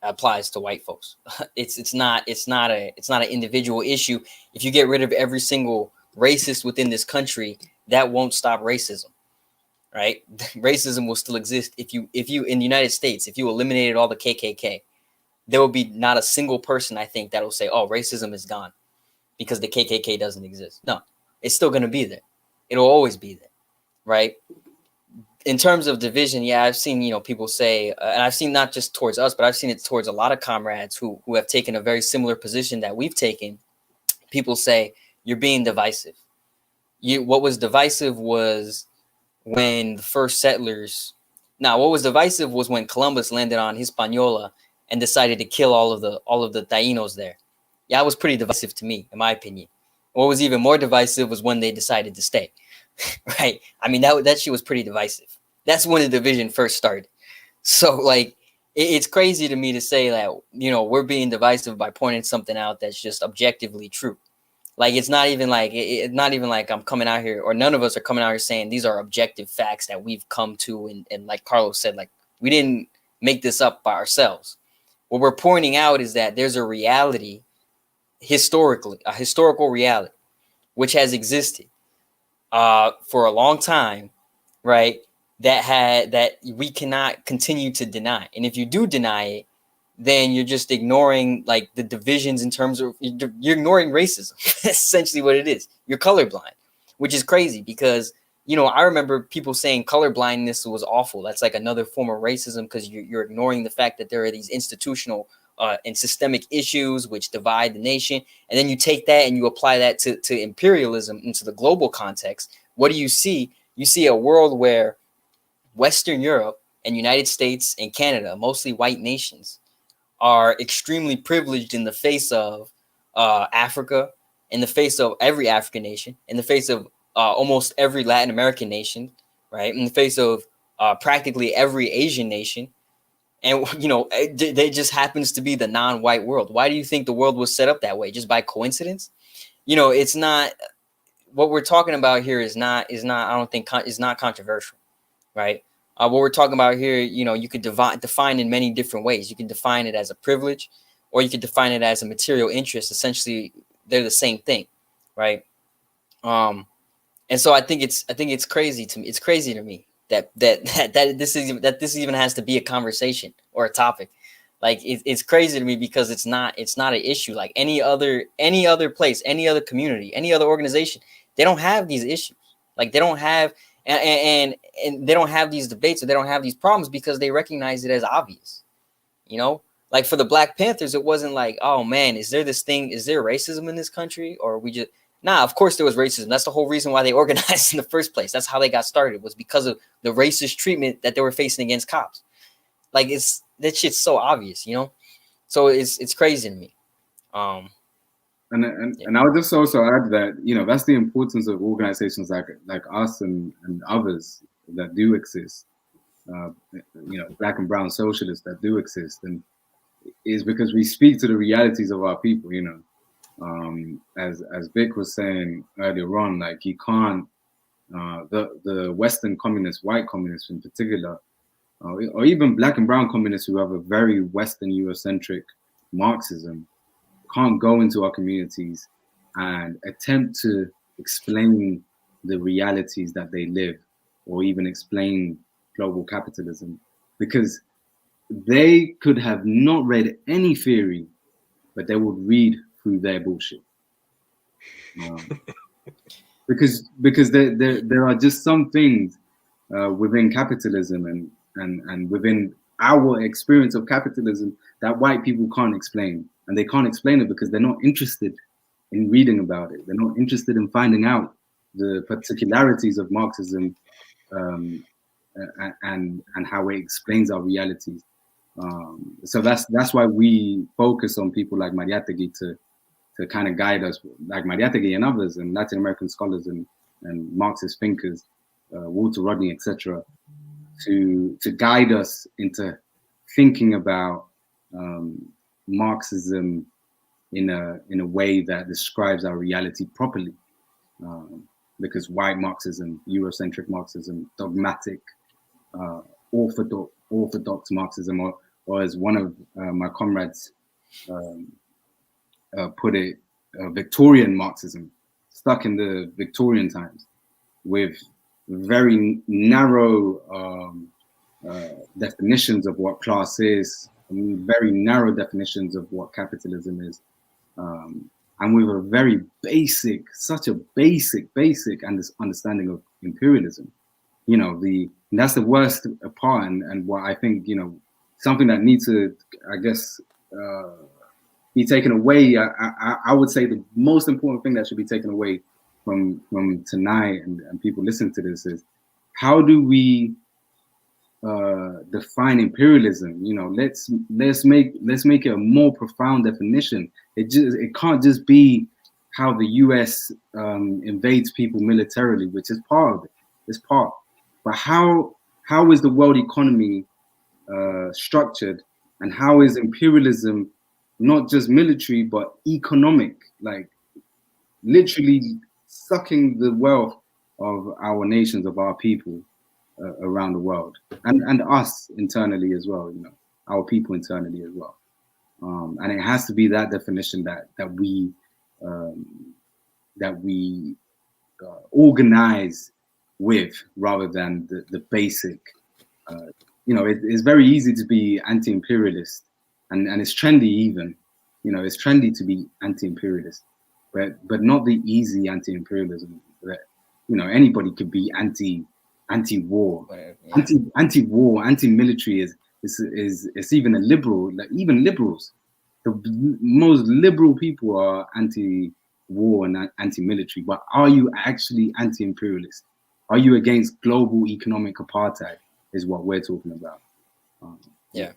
applies to white folks. It's not an individual issue. If you get rid of every single racist within this country, that won't stop racism, right? Racism will still exist. If you in the United States, if you eliminated all the KKK, there will be not a single person, I think, that will say, oh, racism is gone because the KKK doesn't exist. No, it's still going to be there. It'll always be there, right? In terms of division, yeah, I've seen, people say, and I've seen not just towards us, but I've seen it towards a lot of comrades who have taken a very similar position that we've taken. People say, you're being divisive. What was divisive was when the first settlers, what was divisive was when Columbus landed on Hispaniola and decided to kill all of the Taínos there. Yeah, it was pretty divisive to me, in my opinion. What was even more divisive was when they decided to stay, right? I mean, that shit was pretty divisive. That's when the division first started. So, like, it's crazy to me to say that, we're being divisive by pointing something out that's just objectively true. Like, it's not even like I'm coming out here, or none of us are coming out here saying these are objective facts that we've come to. And like Carlos said, like, we didn't make this up by ourselves. What we're pointing out is that there's a reality, historically, a historical reality, which has existed for a long time, right? That we cannot continue to deny. And if you do deny it, then you're just ignoring like the divisions in terms of, you're ignoring racism. That's essentially what it is. You're colorblind. which is crazy because, you know, I remember people saying color blindness was awful. That's like another form of racism because you're ignoring the fact that there are these institutional and systemic issues which divide the nation. And then you take that and you apply that to imperialism into the global context. What do you see? You see a world where Western Europe and United States and Canada, mostly white nations, are extremely privileged in the face of Africa, in the face of every African nation, in the face of almost every Latin American nation, right? In the face of practically every Asian nation. And, you know, they just happens to be the non-white world. Why do you think the world was set up that way? Just by coincidence? You know, it's not, what we're talking about here is not, I don't think is not controversial, right? What we're talking about here, you know, you could define in many different ways. You can define it as a privilege, or you could define it as a material interest. Essentially, they're the same thing, right? And so I think it's crazy to me. It's crazy to me that this even has to be a conversation or a topic. Like it's crazy to me because it's not an issue like any other place, any other community, any other organization. They don't have these issues. Like they don't have and they don't have these debates, or they don't have these problems because they recognize it as obvious. You know, like for the Black Panthers, it wasn't like, oh man, is there racism in this country, or we just nah, of course there was racism. That's the whole reason why they organized in the first place. That's how they got started, was because of the racist treatment that they were facing against cops. Like that shit's so obvious, you know? So it's crazy to me. And I would just also add that, you know, that's the importance of organizations like us and others that do exist, you know, Black and brown socialists that do exist, and is because we speak to the realities of our people, you know. As Vic was saying earlier on, like you can't, the Western communists, white communists in particular, or even Black and brown communists who have a very Western Eurocentric Marxism, can't go into our communities and attempt to explain the realities that they live, or even explain global capitalism, because they could have not read any theory, but they would read through their bullshit. Because there are just some things within capitalism and within our experience of capitalism that white people can't explain. And they can't explain it because they're not interested in reading about it. They're not interested in finding out the particularities of Marxism and how it explains our realities. So that's why we focus on people like Mariátegui to kind of guide us, like Mariátegui and others, and Latin American scholars and Marxist thinkers, Walter Rodney, etc., to guide us into thinking about Marxism in a way that describes our reality properly. Because white Marxism, Eurocentric Marxism, dogmatic, orthodox Marxism, or as one of my comrades put it, Victorian Marxism, stuck in the Victorian times, with very narrow definitions of what class is, very narrow definitions of what capitalism is, and with a very such a basic understanding of imperialism. You know, that's the worst part, and what I think, you know, something that needs to, I guess, be taken away. I would say the most important thing that should be taken away from tonight and people listening to this is, how do we define imperialism? You know, let's make it a more profound definition. It can't just be how the US invades people militarily, which is part of it. It's part. But how is the world economy structured, and how is imperialism not just military but economic, like literally sucking the wealth of our nations, of our people around the world, and us internally as well, you know, our people internally as well. And it has to be that definition that we organize with, rather than the basic. You know, it's very easy to be anti-imperialist, and it's trendy even. You know, it's trendy to be anti-imperialist, but not the easy anti-imperialism anybody could be anti-war, Yeah. anti-war, anti-military is it's even a liberal, like even liberals. The most liberal people are anti-war and anti-military, but are you actually anti-imperialist? Are you against global economic apartheid? Is what we're talking about. Yeah.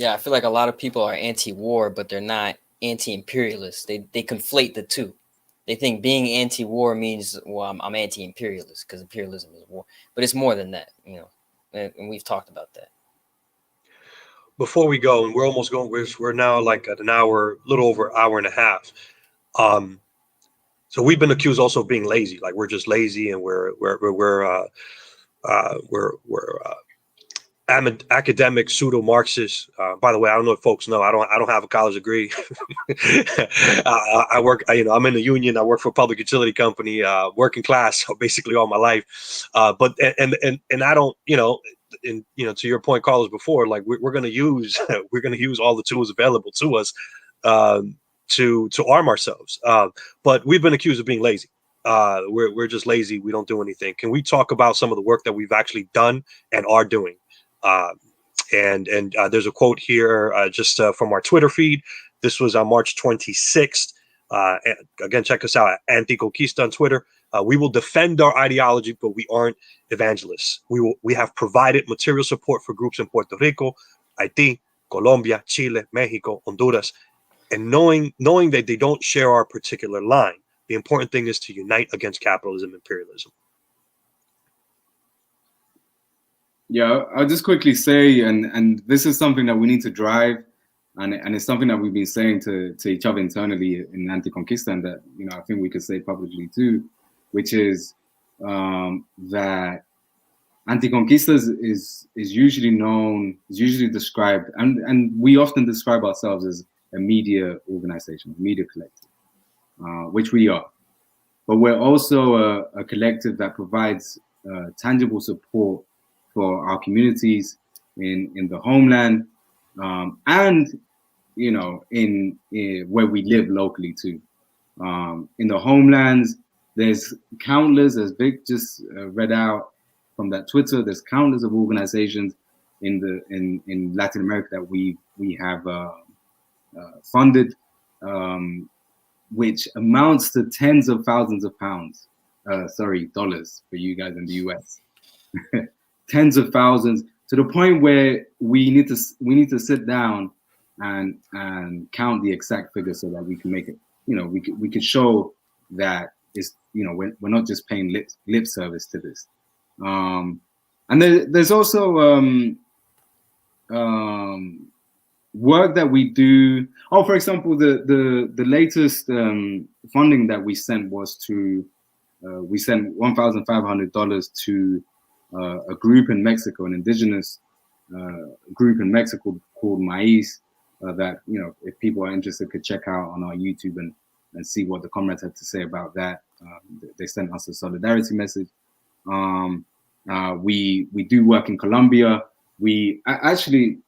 I feel like a lot of people are anti-war, but they're not anti-imperialist. They conflate the two. They think being anti-war means, well, I'm anti-imperialist because imperialism is war, but it's more than that, and we've talked about that. Before we go, and we're almost going, we're now like at an hour, little over an hour and a half. So we've been accused also of being lazy, like we're just lazy, and we're academic pseudo Marxists. By the way, I don't know if folks know, I don't have a college degree. I work, I'm in the union. I work for a public utility company, working class basically all my life. But I don't, to your point, Carlos, before, like we're going to use all the tools available to us to arm ourselves. But we've been accused of being lazy. We're just lazy. We don't do anything. Can we talk about some of the work that we've actually done and are doing? And there's a quote here just from our Twitter feed. This was on March 26th. Again, check us out at Anticonquista on Twitter. We will defend our ideology, but we aren't evangelists. We have provided material support for groups in Puerto Rico, Haiti, Colombia, Chile, Mexico, Honduras, and knowing that they don't share our particular line. The important thing is to unite against capitalism and imperialism. Yeah, I'll just quickly say, and this is something that we need to drive, and it's something that we've been saying to each other internally in Anticonquista, and that I think we could say publicly too, which is that Anticonquista is usually described, and we often describe ourselves as a media organization, a media collective, which we are, but we're also a collective that provides tangible support for our communities in the homeland, and in where we live locally too. In the homelands, there's countless, as Vic just read out from that Twitter, there's countless of organizations in Latin America that we have funded, which amounts to tens of thousands of pounds, dollars for you guys in the US. Tens of thousands, to the point where we need to sit down and count the exact figure so that we can make it. We could show that it's we're not just paying lip service to this. And there's also work that we do. Oh, for example, the latest funding that we sent was to we sent $1,500 to a group in Mexico, an indigenous group in Mexico called Maiz, that if people are interested could check out on our YouTube and see what the comrades had to say about that. They sent us a solidarity message. We do work in Colombia. We actually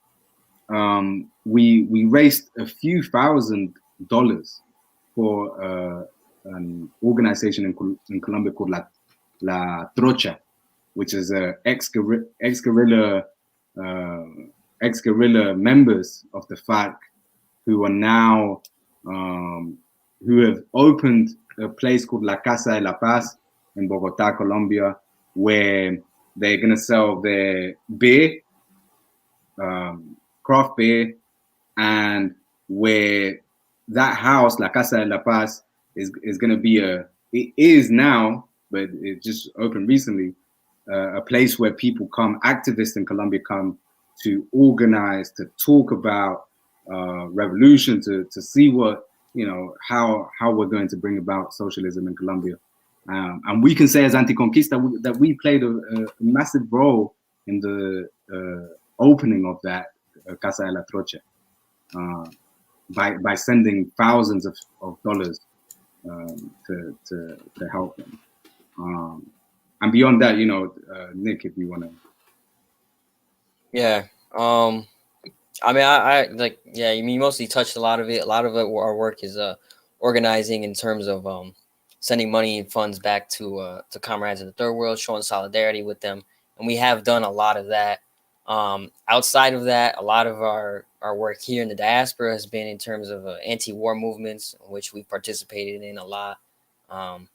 we raised a few $1,000s for an organization in Colombia called La Trocha, which is ex-guerrilla members of the FARC who are now who have opened a place called La Casa de la Paz in Bogotá, Colombia, where they're gonna sell their beer, craft beer, and where that house, La Casa de la Paz, is gonna be it is now, but it just opened recently, a place where people come, activists in Colombia come to organize, to talk about revolution, to see what, how we're going to bring about socialism in Colombia. And we can say as Anticonquista that we played a massive role in the opening of that Casa de la Trocha, by sending thousands of dollars to help them. And beyond that, Nick, if you want to. Yeah. I mean, I like, yeah, you mostly touched a lot of it. A lot of it, our work is organizing in terms of sending money and funds back to comrades in the third world, showing solidarity with them. And we have done a lot of that. Outside of that, a lot of our work here in the diaspora has been in terms of anti-war movements, which we participated in a lot. And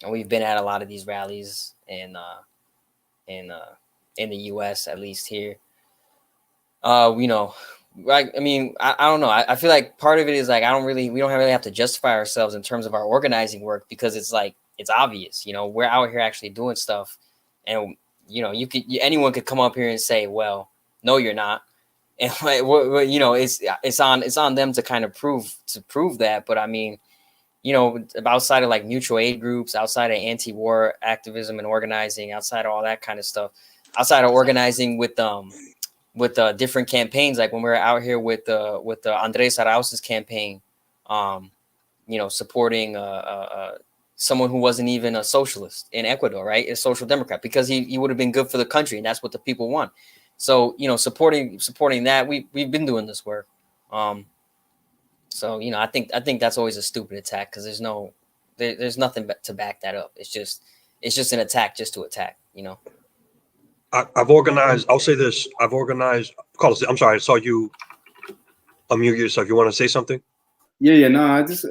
we've been at a lot of these rallies in the U.S., at least here. You know, like, I mean, I don't know. I feel like part of it is like, we don't really have to justify ourselves in terms of our organizing work, because it's like, it's obvious, you know, we're out here actually doing stuff. And, you know, anyone could come up here and say, well, no, you're not. And like, you know, it's on them to kind of prove that. But I mean, you know, outside of like mutual aid groups, outside of anti-war activism and organizing, outside of all that kind of stuff, outside of organizing with different campaigns, like when we were out here with the Andres Arauz's campaign, you know, supporting someone who wasn't even a socialist in Ecuador, right? A social democrat, because he would have been good for the country, and that's what the people want. So, you know, supporting that, we've been doing this work. So, you know, I think that's always a stupid attack, because there's nothing to back that up. It's just an attack just to attack, you know. I've organized. I'll say this. I've organized. Carlos, I'm sorry. I saw you unmute yourself. You want to say something? Yeah. No, I just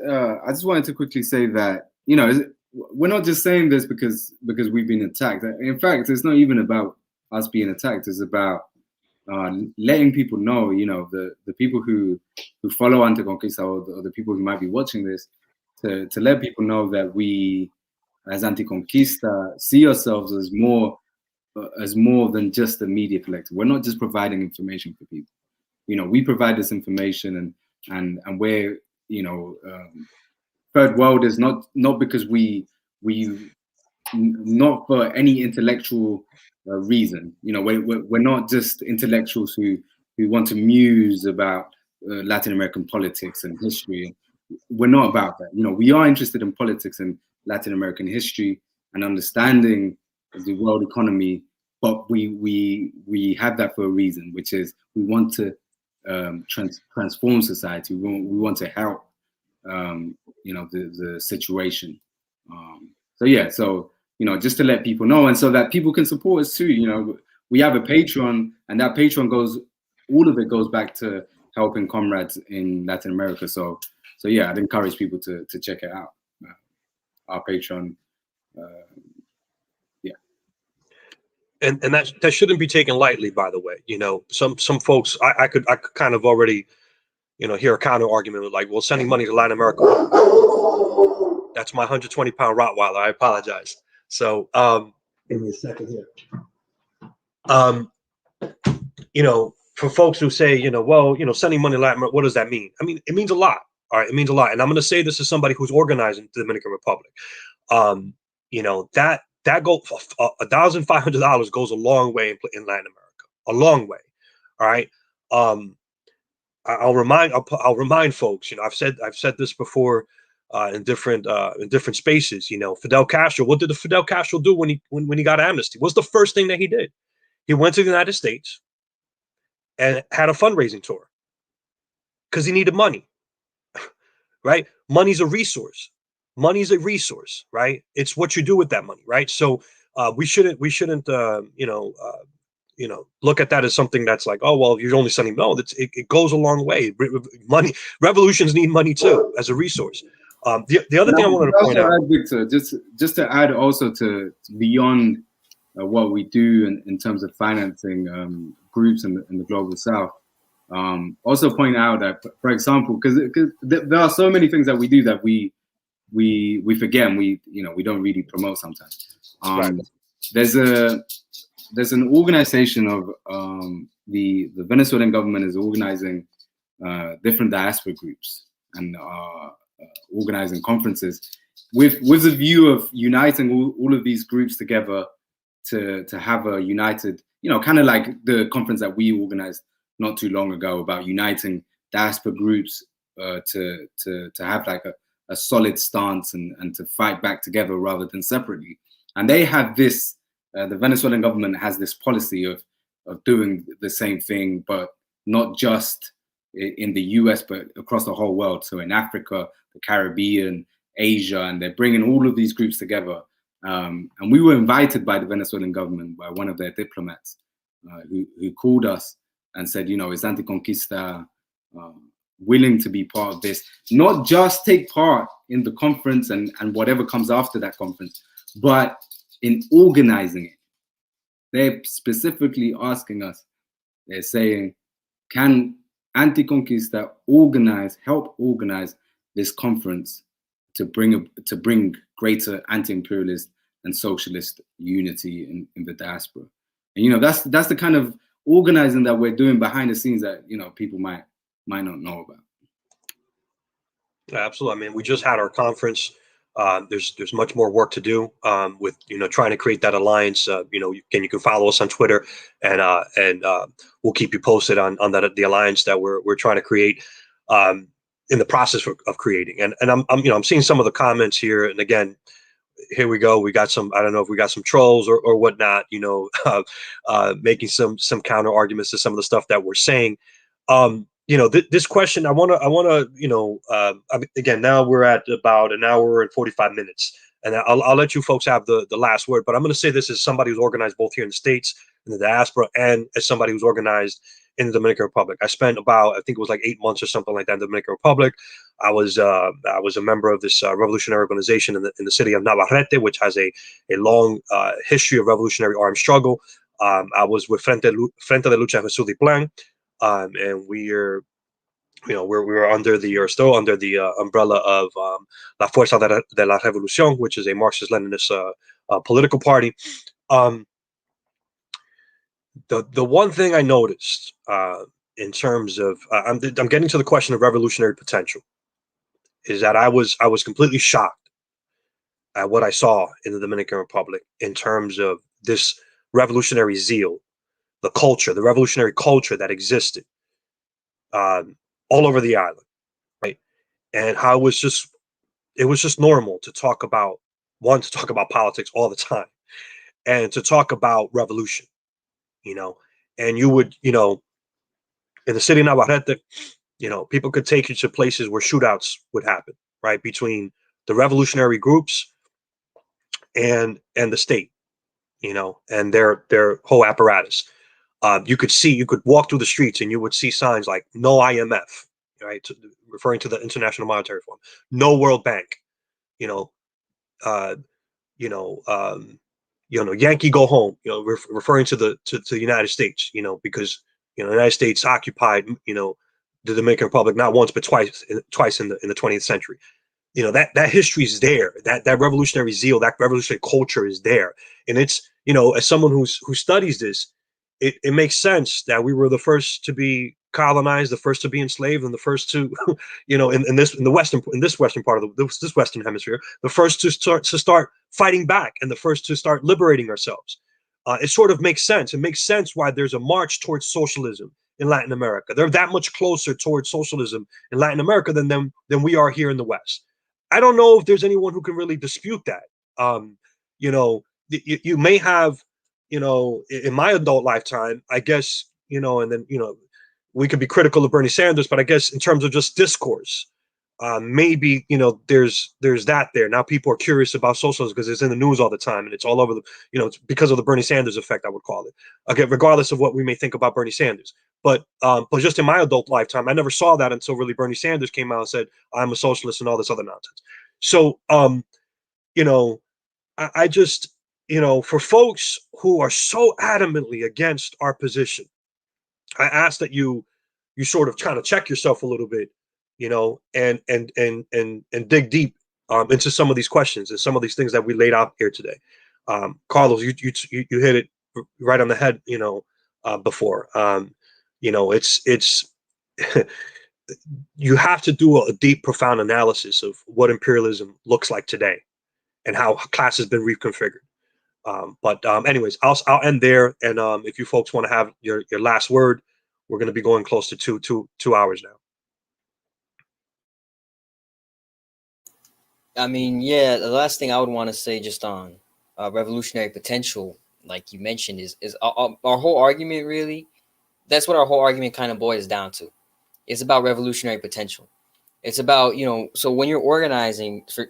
wanted to quickly say that, you know, we're not just saying this because we've been attacked. In fact, it's not even about us being attacked. It's about letting people know, you know, the people who follow Anticonquista, or the people who might be watching this, to let people know that we, as Anticonquista, see ourselves as more than just a media collective. We're not just providing information for people. You know, we provide this information, and we're, you know, Third World is not because we not for any intellectual reason. You know, we're not just intellectuals who want to muse about Latin American politics and history. We're not about that. You know, we are interested in politics and Latin American history and understanding the world economy, but we have that for a reason, which is we want to transform society. We want to help, you know, the situation. So yeah, so, you know, just to let people know, and so that people can support us too. You know, we have a Patreon, and that Patreon all of it goes back to helping comrades in Latin America. So yeah, I'd encourage people to check it out. Our Patreon. Yeah. And that shouldn't be taken lightly, by the way. You know, some folks, I could kind of already, you know, hear a counter argument with like, well, sending money to Latin America. That's my 120-pound Rottweiler. I apologize. So give me a second here. You know, for folks who say, you know, well, you know, sending money to Latin America, what does that mean? I mean, it means a lot. All right, it means a lot. And I'm going to say this as somebody who's organizing the Dominican Republic. You know, that goes $1,500 goes a long way in Latin America. A long way. All right. I'll remind folks. You know, I've said this before in different spaces. You know, Fidel Castro. What did Fidel Castro do when he got amnesty? What's the first thing that he did? He went to the United States and had a fundraising tour because he needed money. Right? Money's a resource. Money's a resource, right? It's what you do with that money, right? So we shouldn't you know, look at that as something that's like, oh well, you're only sending. No, it goes a long way. Money, revolutions need money too as a resource. The other thing I wanted to point out, Victor, just to add also to beyond what we do in terms of financing groups in the global South. Also point out that, for example, because there are so many things that we do that we forget, and we don't really promote sometimes. Right. There's an organization of the Venezuelan government is organizing different diaspora groups and organizing conferences with the view of uniting all of these groups together to have a united, you know, kind of like the conference that we organized not too long ago about uniting diaspora groups to have like a solid stance and to fight back together rather than separately. And they have this, the Venezuelan government has this policy of doing the same thing, but not just in the US, but across the whole world. So in Africa, the Caribbean, Asia, and they're bringing all of these groups together. And we were invited by the Venezuelan government, by one of their diplomats, who called us and said, you know, is Anticonquista willing to be part of this? Not just take part in the conference and whatever comes after that conference, but in organizing it. They're specifically asking us, they're saying, can Anticonquista help organize this conference to bring greater anti-imperialist and socialist unity in the diaspora? And, you know, that's the kind of organizing that we're doing behind the scenes that, you know, people might not know about. Yeah, absolutely. I mean, we just had our conference. There's much more work to do with, you know, trying to create that alliance. You know, you can follow us on Twitter, and we'll keep you posted on that, the alliance that we're trying to create in the process of creating. And I'm seeing some of the comments here, and again, here we go. We got some, I don't know if we got some trolls or whatnot, you know, making some counter arguments to some of the stuff that we're saying. You know, this question, I want to, you know, again, now we're at about an hour and 45 minutes, and I'll let you folks have the last word, but I'm going to say this as somebody who's organized both here in the States, in the diaspora, and as somebody who's organized in the Dominican Republic. I spent about, I think it was like 8 months or something like that in the Dominican Republic. I was a member of this revolutionary organization in the city of Navarrete, which has a long history of revolutionary armed struggle. I was with Frente de Lucha Jesús de Plan. And we're still under the umbrella of La Fuerza de la Revolución, which is a Marxist-Leninist political party. The one thing I noticed in terms of I'm getting to the question of revolutionary potential is that I was completely shocked at what I saw in the Dominican Republic in terms of this revolutionary zeal, the culture, the revolutionary culture that existed all over the island, right? And how it was just normal to talk about politics all the time, and to talk about revolution, you know. And you would, you know, in the city of Navarrete, you know, people could take you to places where shootouts would happen, right, between the revolutionary groups and the state, you know, and their whole apparatus. You could walk through the streets and you would see signs like "No IMF," right, referring to the International Monetary Fund, "No World Bank," you know, Yankee go home, you know, referring to the United States, you know, because, you know, the United States occupied, you know, the Dominican Republic not once but twice in the 20th century. You know, that history is there. That revolutionary zeal, that revolutionary culture is there, and it's, you know, as someone who studies this, it makes sense that we were the first to be colonized, the first to be enslaved, and the first to, you know, in this western part of this western hemisphere, the first to start fighting back, and the first to start liberating ourselves. It sort of makes sense. It makes sense why there's a march towards socialism in Latin America. They're that much closer towards socialism in Latin America than we are here in the West. I don't know if there's anyone who can really dispute that. You know, you may have, you know, in my adult lifetime, I guess, you know, and then, you know, we could be critical of Bernie Sanders, but I guess in terms of just discourse, maybe, you know, there's that there. Now people are curious about socialism because it's in the news all the time, and it's all over you know, it's because of the Bernie Sanders effect, I would call it. Okay, regardless of what we may think about Bernie Sanders. But just in my adult lifetime, I never saw that until really Bernie Sanders came out and said, "I'm a socialist," and all this other nonsense. So, you know, I just, you know, for folks who are so adamantly against our position, I ask that you sort of kind of check yourself a little bit, you know, and dig deep into some of these questions and some of these things that we laid out here today. Carlos, you hit it right on the head, you know, before. You know, it's you have to do a deep, profound analysis of what imperialism looks like today and how class has been reconfigured. Anyways, I'll end there. And if you folks want to have your last word, we're going to be going close to two hours now. I mean, yeah, the last thing I would want to say just on revolutionary potential, like you mentioned, is our whole argument really, that's what our whole argument kind of boils down to. It's about revolutionary potential. It's about, so when you're organizing, for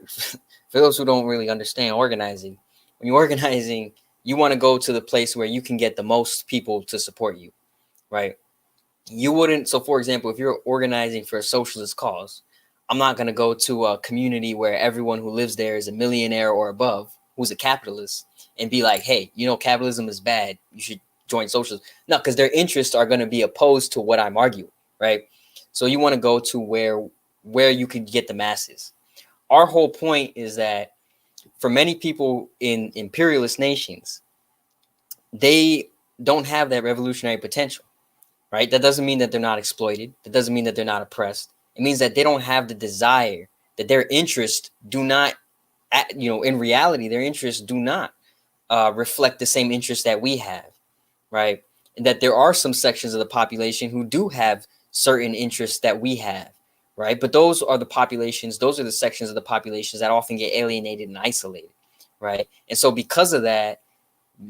those who don't really understand organizing, when you're organizing, you want to go to the place where you can get the most people to support you, right? You wouldn't. So, for example, if you're organizing for a socialist cause, I'm not going to go to a community where everyone who lives there is a millionaire or above who's a capitalist and be like, hey, capitalism is bad. You should join socialism. No, because their interests are going to be opposed to what I'm arguing, right? So you want to go to where you can get the masses. Our whole point is that for many people in imperialist nations, they don't have that revolutionary potential, right? That doesn't mean that they're not exploited. That doesn't mean that they're not oppressed. It means that they don't have the desire, that their interests do not, in reality, their interests do not reflect the same interests that we have, right? And that there are some sections of the population who do have certain interests that we have, right? But those are the populations, those are the sections of the populations that often get alienated and isolated, right? And so because of that,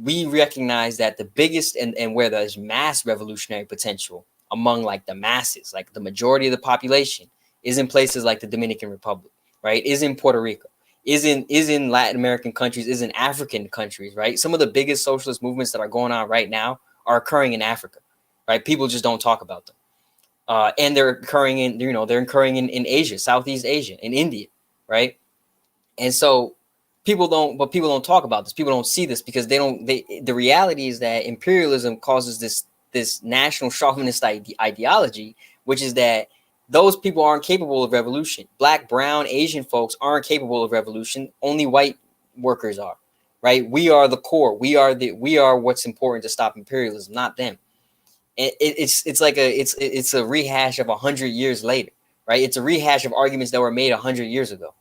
we recognize that the biggest and where there's mass revolutionary potential among like the masses, like the majority of the population, is in places like the Dominican Republic, right? Is in Puerto Rico, is in Latin American countries, is in African countries, right? Some of the biggest socialist movements that are going on right now are occurring in Africa, right? People just don't talk about them. And they're occurring in Asia, Southeast Asia, in India, right? And so people don't talk about this. People don't see this because the reality is that imperialism causes this national chauvinist ideology, which is that those people aren't capable of revolution. Black, brown, Asian folks aren't capable of revolution. Only white workers are, right? We are the core. We are what's important to stop imperialism, not them. It's a rehash of 100 years later, right? It's a rehash of arguments that were made 100 years ago.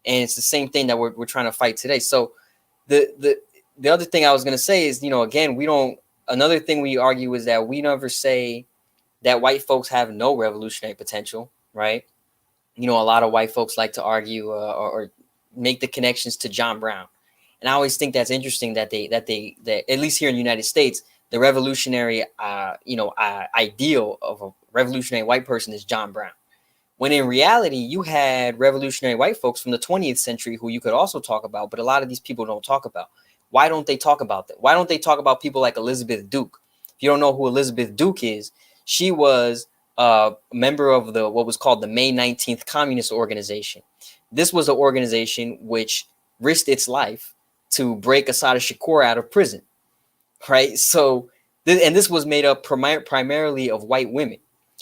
And it's the same thing that we're trying to fight today. So the other thing I was going to say is, again, another thing we argue is that we never say that white folks have no revolutionary potential, right? A lot of white folks like to argue or make the connections to John Brown. And I always think that's interesting that at least here in the United States, the revolutionary, ideal of a revolutionary white person is John Brown. When in reality, you had revolutionary white folks from the 20th century who you could also talk about, but a lot of these people don't talk about. Why don't they talk about that? Why don't they talk about people like Elizabeth Duke? If you don't know who Elizabeth Duke is, she was a member of what was called the May 19th Communist Organization. This was an organization which risked its life to break Assata Shakur out of prison, right? So, and this was made up primarily of white women.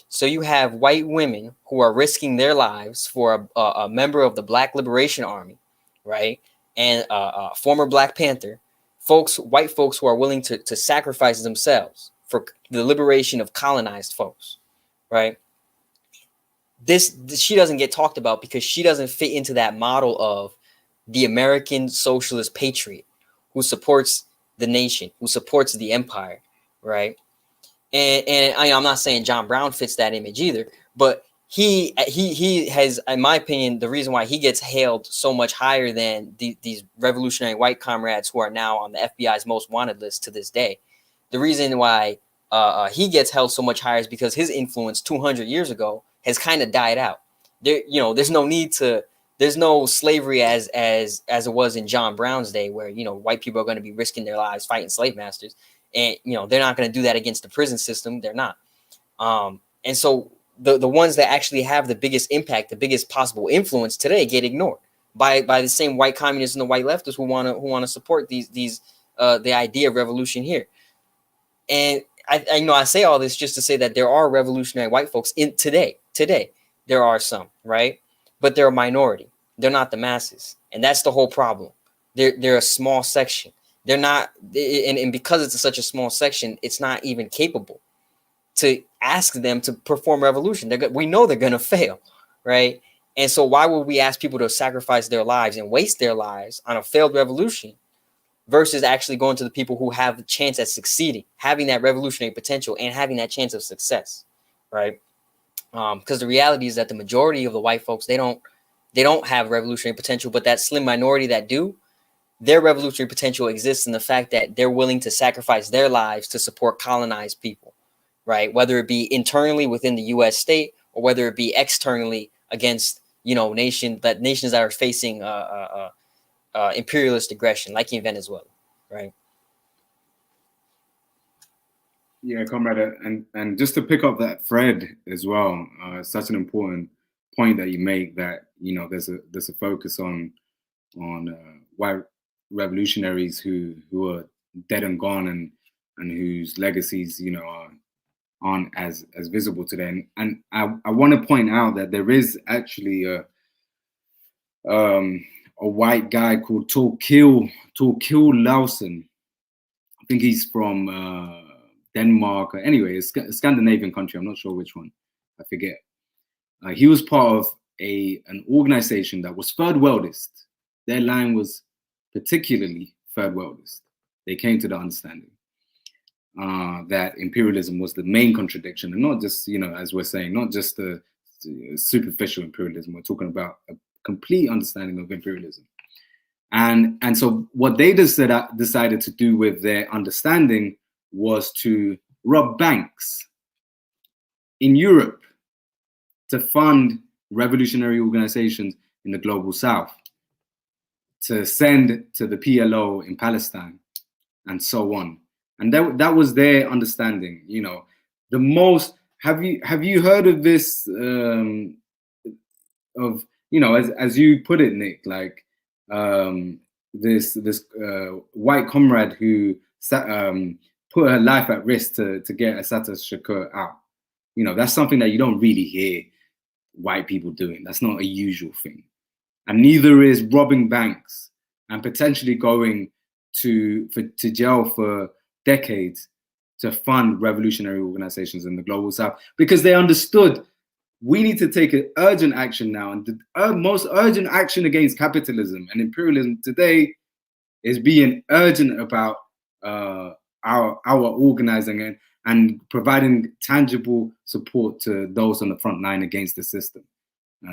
So you have white women who are risking their lives for a member of the Black Liberation Army, right? And a former Black Panther, white folks who are willing to sacrifice themselves for the liberation of colonized folks, right? She doesn't get talked about because she doesn't fit into that model of the American socialist patriot who supports the nation, who supports the empire, right? And I'm not saying John Brown fits that image either, but he has, in my opinion, the reason why he gets hailed so much higher than these revolutionary white comrades who are now on the FBI's most wanted list to this day. The reason why he gets held so much higher is because his influence 200 years ago has kind of died out. There's no slavery as it was in John Brown's day, where white people are going to be risking their lives fighting slave masters. And, they're not going to do that against the prison system. They're not. And so the ones that actually have the biggest impact, the biggest possible influence today get ignored by the same white communists and the white leftists who want to support the idea of revolution here. And I say all this just to say that there are revolutionary white folks in today. There are some, right? But they're a minority. They're not the masses. And that's the whole problem. They're a small section. They're not, and because it's such a small section, it's not even capable to ask them to perform revolution. We know they're going to fail, right? And so why would we ask people to sacrifice their lives and waste their lives on a failed revolution versus actually going to the people who have the chance at succeeding, having that revolutionary potential and having that chance of success, right? Because the reality is that the majority of the white folks, they don't have revolutionary potential, but that slim minority that do, their revolutionary potential exists in the fact that they're willing to sacrifice their lives to support colonized people, right? Whether it be internally within the U.S. state or whether it be externally against, you know, nations that are facing imperialist aggression, like in Venezuela, right? Yeah, comrade, and just to pick up that thread as well, such an important point that you make, that, you know, there's a focus on white revolutionaries who are dead and gone, and whose legacies, you know, aren't as visible today. And I want to point out that there is actually a white guy called Torkild Lawson. I think he's from Denmark. Anyway, it's a Scandinavian country. I'm not sure which one. I forget. He was part of an organization that was Third Worldist. Their line was particularly Third Worldist. They came to the understanding that imperialism was the main contradiction, and not just, you know, as we're saying, not just the superficial imperialism. We're talking about a complete understanding of imperialism. And so what they decided to do with their understanding was to rob banks in Europe to fund revolutionary organizations in the global south, to send to the PLO in Palestine, and so on. And that was their understanding. You know, the most, have you heard of this, of, you know, as you put it, Nick, like this white comrade who put her life at risk to get Assata Shakur out. You know, that's something that you don't really hear white people doing. That's not a usual thing. And neither is robbing banks and potentially going to jail for decades to fund revolutionary organizations in the global south, because they understood we need to take an urgent action now. And the most urgent action against capitalism and imperialism today is being urgent about our organizing and providing tangible support to those on the front line against the system.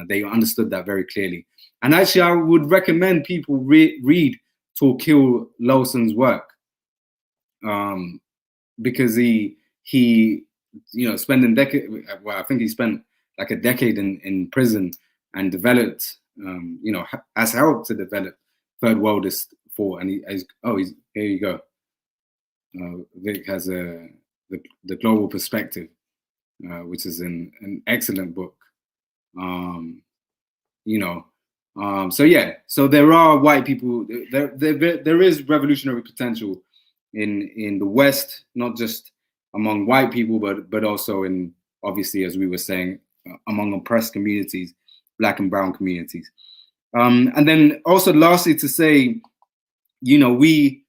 They understood that very clearly. And actually, I would recommend people read Torkild Lawson's work, because he you know, spending well, I think he spent like a decade in prison and developed, you know, has helped to develop Third Worldist thought. And he's here you go. Vic has the Global Perspective, which is an excellent book. You know, so yeah, so there are white people. There is revolutionary potential in the West, not just among white people, but also in, obviously, as we were saying, among oppressed communities, Black and brown communities. And then also, lastly, to say, you know, we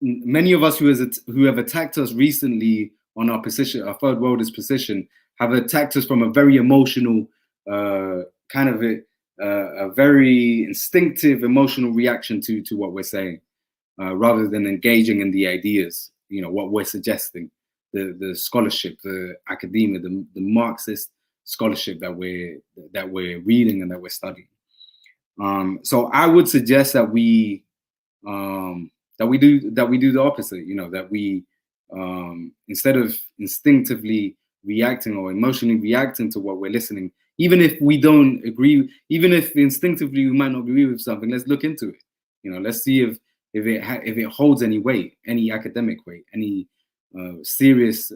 many of us who have attacked us recently on our position, our Third Worldist position, have attacked us from a very emotional, kind of a very instinctive emotional reaction to what we're saying, rather than engaging in the ideas, you know, what we're suggesting, the scholarship, the academia, the Marxist scholarship that we're reading and that we're studying. So I would suggest that we do the opposite, you know, that we instead of instinctively reacting or emotionally reacting to what we're listening, even if we don't agree, even if instinctively we might not agree with something, let's look into it. You know, let's see if it holds any weight, any academic weight, any serious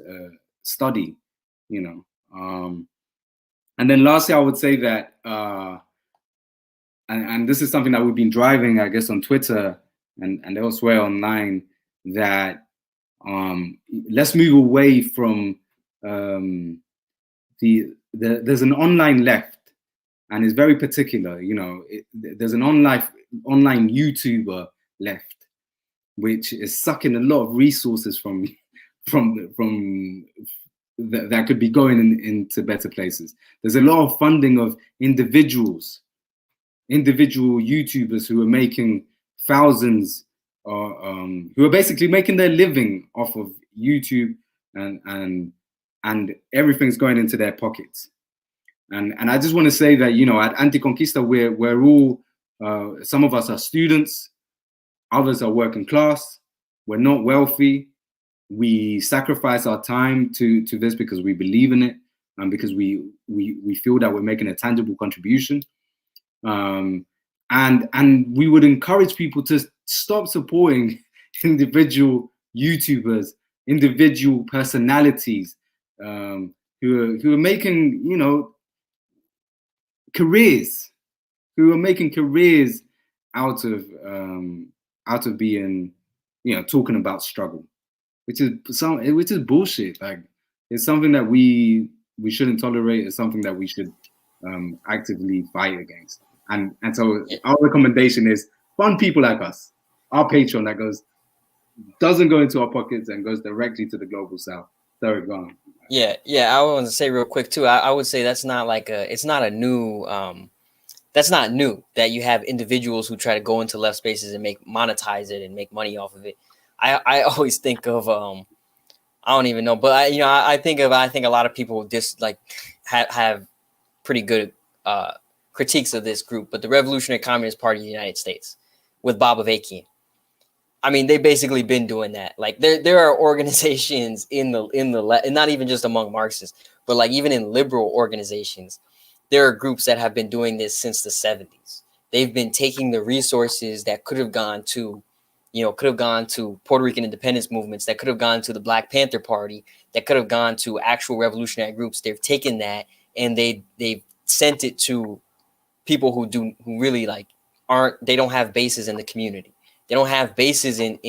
study, you know. And then lastly, I would say that, and this is something that we've been driving, I guess, on Twitter and elsewhere online, that let's move away from there's an online left, and it's very particular. You know, there's an online YouTuber left, which is sucking a lot of resources from that could be going into better places. There's a lot of funding of individual YouTubers who are making thousands, who are basically making their living off of YouTube, and everything's going into their pockets. And I just want to say that, you know, at Anticonquista, we're all, some of us are students, others are working class, we're not wealthy. We sacrifice our time to this because we believe in it. and because we feel that we're making a tangible contribution. And we would encourage people to stop supporting individual YouTubers, individual personalities who are making, you know, careers, who are making careers out of being, you know, talking about struggle, which is bullshit. Like, it's something that we shouldn't tolerate. It's something that we should actively fight against. And so our recommendation is fund people like us, our Patreon that doesn't go into our pockets and goes directly to the global south. There we go. Yeah. I want to say real quick too. I would say that's not like it's not new that you have individuals who try to go into left spaces and monetize it and make money off of it. I always think of I don't even know, but I think a lot of people just like have pretty good critiques of this group, but the Revolutionary Communist Party of the United States with Bob Avakian. I mean, they've basically been doing that. Like there are organizations in the and not even just among Marxists, but like even in liberal organizations, there are groups that have been doing this since the 70s. They've been taking the resources that could have gone to Puerto Rican independence movements, that could have gone to the Black Panther Party, that could have gone to actual revolutionary groups. They've taken that and they've sent it to people who really like they don't have bases in the community. They don't have bases in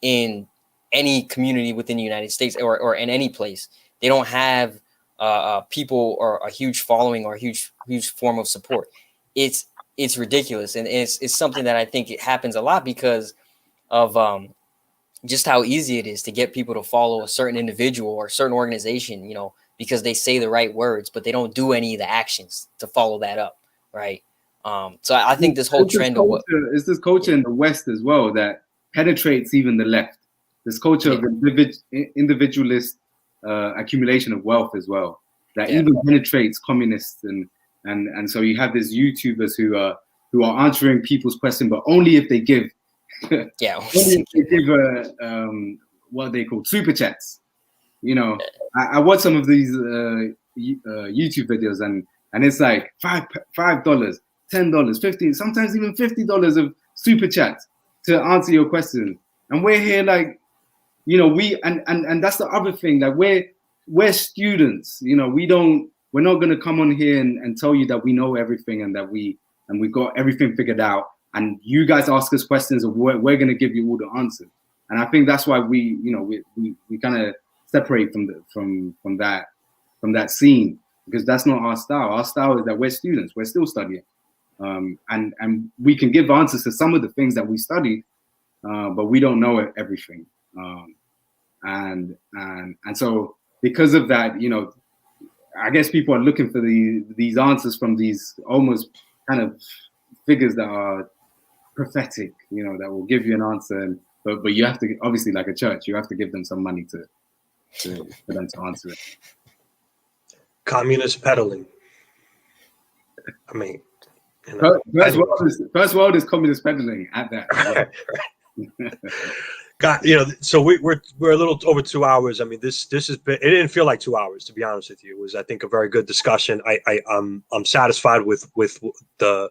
any community within the United States or in any place. They don't have people or a huge following or a huge form of support. It's ridiculous, and it's something that I think it happens a lot because of just how easy it is to get people to follow a certain individual or a certain organization, you know, because they say the right words, but they don't do any of the actions to follow that up, right? So I think this whole trend of is this culture in the West as well that penetrates even the left. This culture of individualist accumulation of wealth as well that even penetrates communists, and so you have these YouTubers who are answering people's questions, but only if they give only if they give what they call super chats. You know, I watch some of these YouTube videos and it's like $5, $10, $15, sometimes even $50 of super chat to answer your question. And we're here like, you know, and that's the other thing, that we're students, you know, we're not going to come on here and tell you that we know everything and that we got everything figured out. And you guys ask us questions and we're going to give you all the answers. And I think that's why we kind of separate from that scene, because that's not our style. Our style is that we're students, we're still studying, and we can give answers to some of the things that we studied, but we don't know everything, and so because of that, you know, I guess people are looking for these answers from these almost kind of figures that are prophetic, you know, that will give you an answer, but you have to, obviously, like a church, you have to give them some money for them to answer it. Communist peddling. I mean, you know, first world is communist peddling at that. God, you know, so we're a little over 2 hours. I mean, this has been, it didn't feel like 2 hours, to be honest with you. It was, I think, a very good discussion. I'm satisfied with the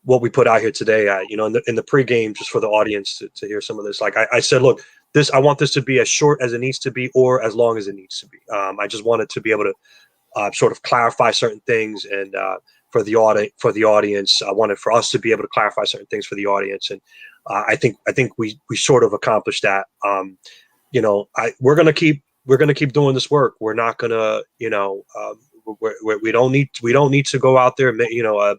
what we put out here today. You know, in the pregame, just for the audience to hear some of this. Like I said, look, I want this to be as short as it needs to be, or as long as it needs to be. I just wanted to be able to sort of clarify certain things, and for the audience, I wanted for us to be able to clarify certain things for the audience, and I think we sort of accomplished that. You know, we're gonna keep doing this work. We're not gonna, you know, we don't need to go out there. You know,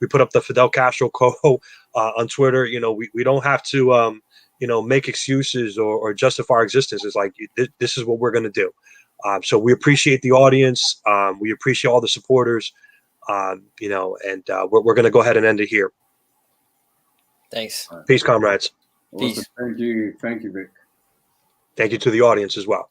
we put up the Fidel Castro quote on Twitter. You know, we don't have to you know, make excuses or justify our existence. It's like, this is what we're gonna do. So we appreciate the audience. We appreciate all the supporters. You know, and we're gonna go ahead and end it here. Thanks. Peace, comrades. Awesome. Thank you, Vic. Thank you to the audience as well.